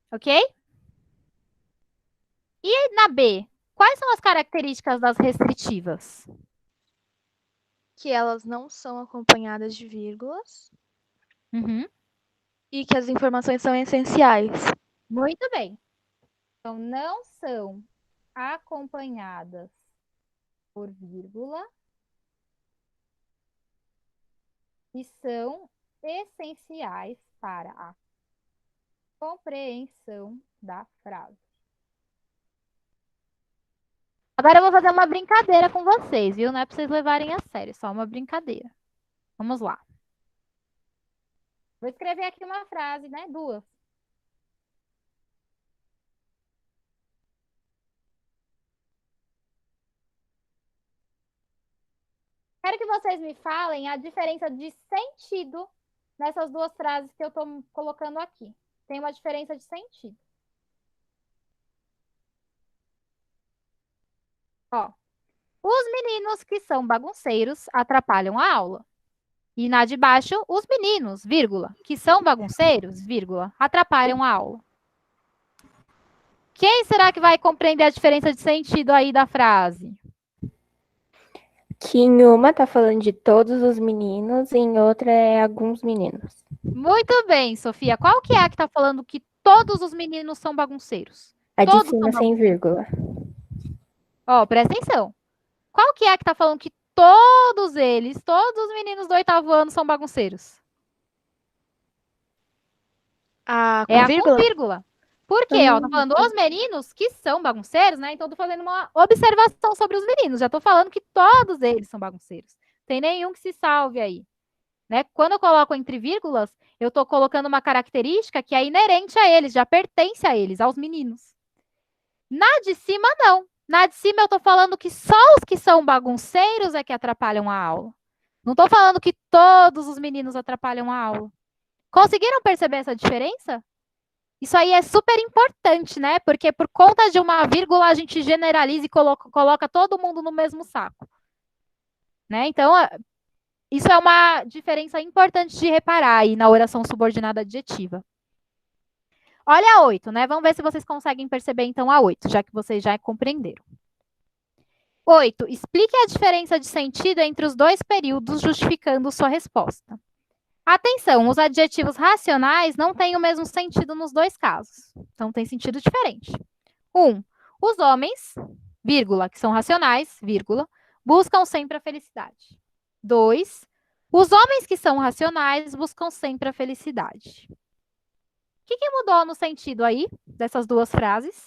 Ok? E na B, quais são as características das restritivas? Que elas não são acompanhadas de vírgulas. E que as informações são essenciais. Muito bem. Então, não são acompanhadas por vírgula e são essenciais para a Compreensão da frase. Agora eu vou fazer uma brincadeira com vocês, viu? Não é para vocês levarem a sério, só uma brincadeira. Vamos lá. Vou escrever aqui uma frase, né? Duas. Quero que vocês me falem a diferença de sentido nessas duas frases que eu estou colocando aqui. Tem uma diferença de sentido. Ó, os meninos que são bagunceiros atrapalham a aula. E na de baixo, os meninos, vírgula, que são bagunceiros, vírgula, atrapalham a aula. Quem será que vai compreender a diferença de sentido aí da frase? Que em uma tá falando de todos os meninos e em outra é alguns meninos. Muito bem, Sofia. Qual que é a que tá falando que todos os meninos são bagunceiros? A de Todos cima são sem vírgula. Ó, presta atenção. Qual que é a que tá falando que todos eles, todos os meninos do 8º ano são bagunceiros? Ah, É com a vírgula? com vírgula. Por quê? Ó, tô falando os meninos que são bagunceiros, né? Então tô fazendo uma observação sobre os meninos. Já tô falando que todos eles são bagunceiros. Tem nenhum que se salve aí. Né? Quando eu coloco entre vírgulas, eu tô colocando uma característica que é inerente a eles, já pertence a eles, aos meninos. Na de cima, não. Na de cima, eu tô falando que só os que são bagunceiros é que atrapalham a aula. Não tô falando que todos os meninos atrapalham a aula. Conseguiram perceber essa diferença? Isso aí é super importante, né? Porque por conta de uma vírgula, a gente generaliza e coloca todo mundo no mesmo saco. Né? Então, isso é uma diferença importante de reparar aí na oração subordinada adjetiva. Olha a 8, né? Vamos ver se vocês conseguem perceber, então, a 8, já que vocês já compreenderam. 8. Explique a diferença de sentido entre os dois períodos, justificando sua resposta. Atenção, os adjetivos racionais não têm o mesmo sentido nos dois casos. Então, tem sentido diferente. 1. Os homens, vírgula, que são racionais, vírgula, buscam sempre a felicidade. 2. Os homens que são racionais buscam sempre a felicidade. O que mudou no sentido aí dessas duas frases?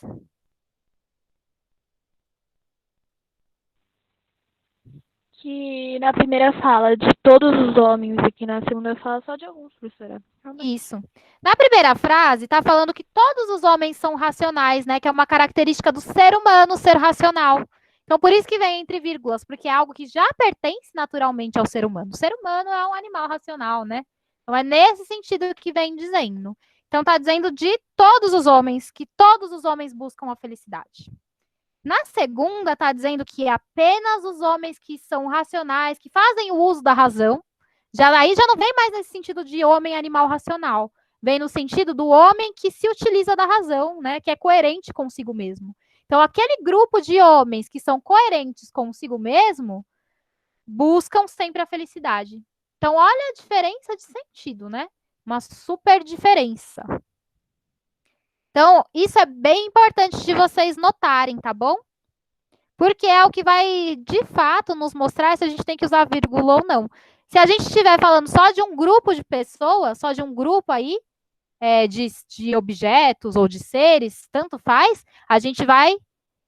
Que na primeira fala de todos os homens e que na segunda fala só de alguns, professora. Isso. Na primeira frase, está falando que todos os homens são racionais, né? Que é uma característica do ser humano ser racional. Então, por isso que vem entre vírgulas, porque é algo que já pertence naturalmente ao ser humano. O ser humano é um animal racional, né? Então, é nesse sentido que vem dizendo. Então, está dizendo de todos os homens, que todos os homens buscam a felicidade. Na segunda, está dizendo que apenas os homens que são racionais, que fazem o uso da razão, aí já não vem mais nesse sentido de homem animal racional. Vem no sentido do homem que se utiliza da razão, né? Que é coerente consigo mesmo. Então, aquele grupo de homens que são coerentes consigo mesmo, buscam sempre a felicidade. Então, olha a diferença de sentido, né? Uma super diferença. Então, isso é bem importante de vocês notarem, tá bom? Porque é o que vai, de fato, nos mostrar se a gente tem que usar vírgula ou não. Se a gente estiver falando só de um grupo de pessoas, só de um grupo aí, de objetos ou de seres, tanto faz, a gente vai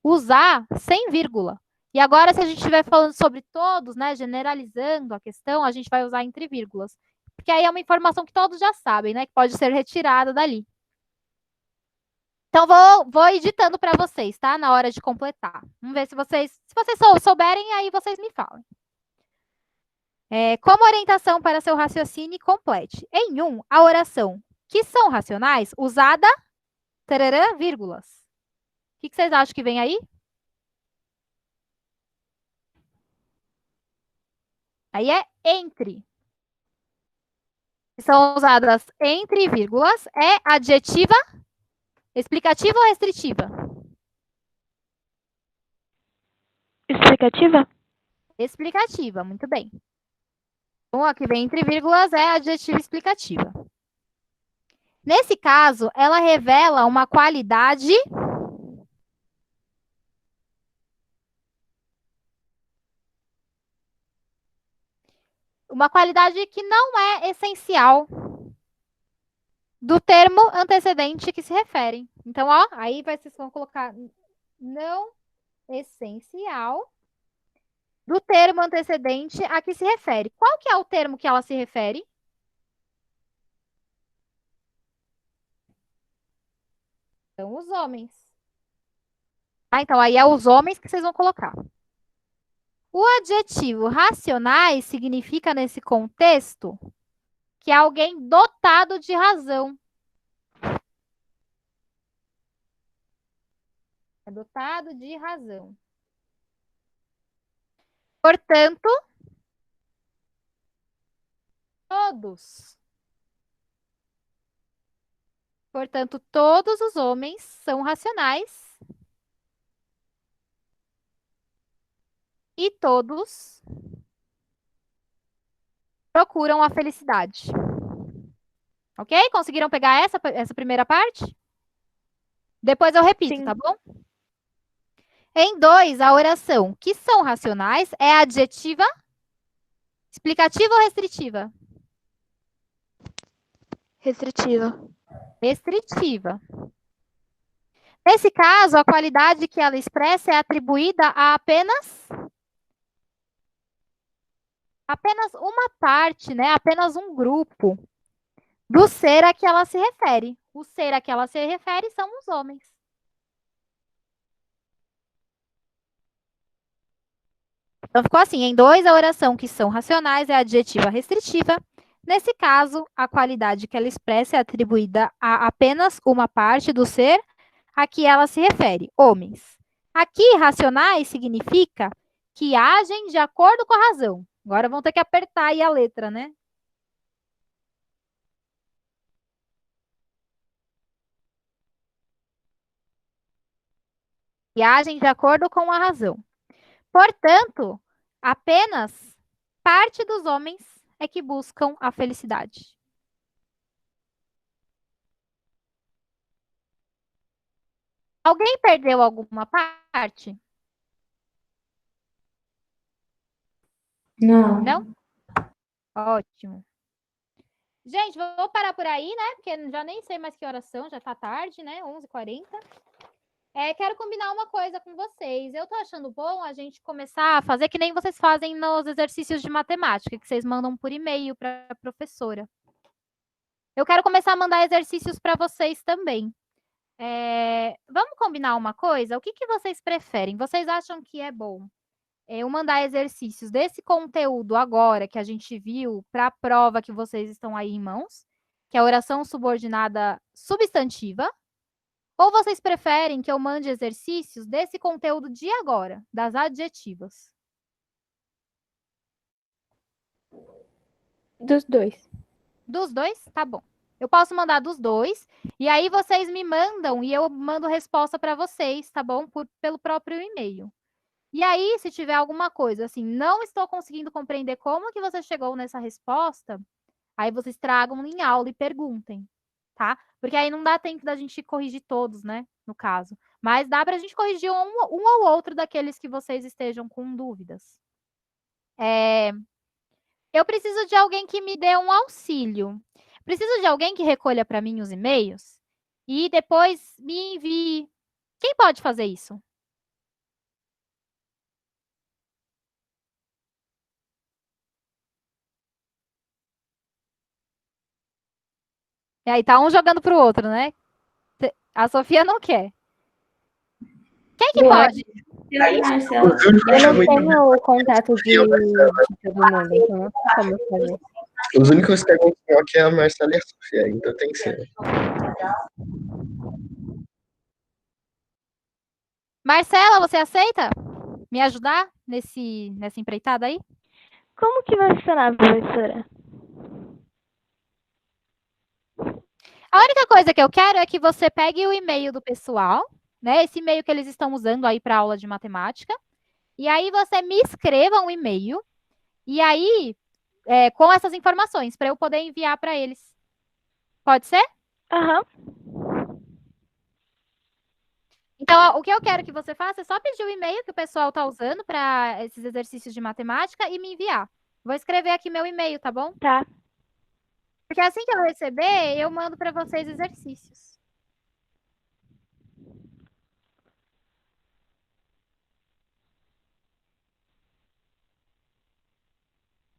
usar sem vírgula. E agora, se a gente estiver falando sobre todos, né, generalizando a questão, a gente vai usar entre vírgulas. Porque aí é uma informação que todos já sabem, né, que pode ser retirada dali. Então, vou editando para vocês, tá? Na hora de completar. Vamos ver se vocês souberem, aí vocês me falam. Como orientação para seu raciocínio, complete. Em 1, a oração que são racionais, usada, tarará, vírgulas. O que vocês acham que vem aí? Aí é entre. São usadas entre vírgulas. É adjetiva, explicativa ou restritiva? Explicativa? Explicativa, muito bem. Então, a que vem entre vírgulas é adjetiva explicativa. Nesse caso, ela revela uma qualidade que não é essencial do termo antecedente que se referem. Então, ó, aí vocês vão colocar não essencial do termo antecedente a que se refere. Qual que é o termo que ela se refere? São os homens. Ah, então aí é os homens que vocês vão colocar. O adjetivo racionais significa, nesse contexto, que é alguém dotado de razão. É dotado de razão. Portanto, todos. Portanto, todos os homens são racionais e todos procuram a felicidade. Ok? Conseguiram pegar essa primeira parte? Depois eu repito, Sim. tá bom? Em 2, a oração que são racionais é adjetiva, explicativa ou restritiva? Restritiva. Restritiva. Nesse caso, a qualidade que ela expressa é atribuída a apenas uma parte, né? Apenas um grupo do ser a que ela se refere. O ser a que ela se refere são os homens. Então, ficou assim, em 2, a oração que são racionais é adjetiva restritiva. Nesse caso, a qualidade que ela expressa é atribuída a apenas uma parte do ser a que ela se refere, homens. Aqui, racionais significa que agem de acordo com a razão. Agora vão ter que apertar aí a letra, né? Que agem de acordo com a razão. Portanto, apenas parte dos homens é que buscam a felicidade. Alguém perdeu alguma parte? Não. Não? Ótimo. Gente, vou parar por aí, né? Porque já nem sei mais que horas são, já tá tarde, né? 11h40. Quero combinar uma coisa com vocês. Eu tô achando bom a gente começar a fazer que nem vocês fazem nos exercícios de matemática, que vocês mandam por e-mail para a professora. Eu quero começar a mandar exercícios para vocês também. Vamos combinar uma coisa? O que vocês preferem? Vocês acham que é bom eu mandar exercícios desse conteúdo agora que a gente viu para a prova que vocês estão aí em mãos, que é a oração subordinada substantiva? Ou vocês preferem que eu mande exercícios desse conteúdo de agora, das adjetivas? Dos dois. Dos dois? Tá bom. Eu posso mandar dos dois, e aí vocês me mandam e eu mando resposta para vocês, tá bom? Pelo próprio e-mail. E aí, se tiver alguma coisa assim, não estou conseguindo compreender como que você chegou nessa resposta, aí vocês tragam em aula e perguntem, tá? Porque aí não dá tempo da gente corrigir todos, né? No caso. Mas dá para a gente corrigir um ou outro daqueles que vocês estejam com dúvidas. Eu preciso de alguém que me dê um auxílio. Preciso de alguém que recolha para mim os e-mails e depois me envie. Quem pode fazer isso? E aí tá um jogando pro outro, né? A Sofia não quer. Quem que Eu pode? Marcela. Os únicos Eu não que tenho o contato de todo mundo, então não sei como fazer. Os únicos que têm aqui é a Marcela e a Sofia, então tem que ser. Marcela, você aceita me ajudar nessa empreitada aí? Como que vai funcionar, professora? A única coisa que eu quero é que você pegue o e-mail do pessoal, né? Esse e-mail que eles estão usando aí para aula de matemática. E aí você me escreva um e-mail. E aí, com essas informações, para eu poder enviar para eles. Pode ser? Aham. Então, o que eu quero que você faça é só pedir o e-mail que o pessoal está usando para esses exercícios de matemática e me enviar. Vou escrever aqui meu e-mail, tá bom? Tá. Porque assim que eu receber, eu mando para vocês exercícios.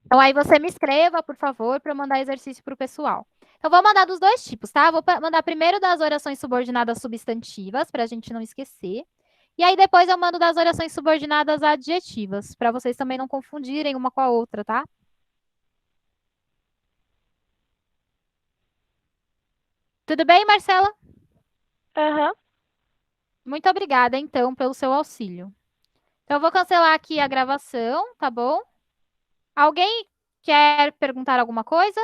Então aí você me escreva, por favor, para eu mandar exercício para o pessoal. Então vou mandar dos dois tipos, tá? Vou mandar primeiro das orações subordinadas substantivas, para a gente não esquecer. E aí depois eu mando das orações subordinadas adjetivas, para vocês também não confundirem uma com a outra, tá? Tudo bem, Marcela? Aham. Muito obrigada, então, pelo seu auxílio. Então, eu vou cancelar aqui a gravação, tá bom? Alguém quer perguntar alguma coisa?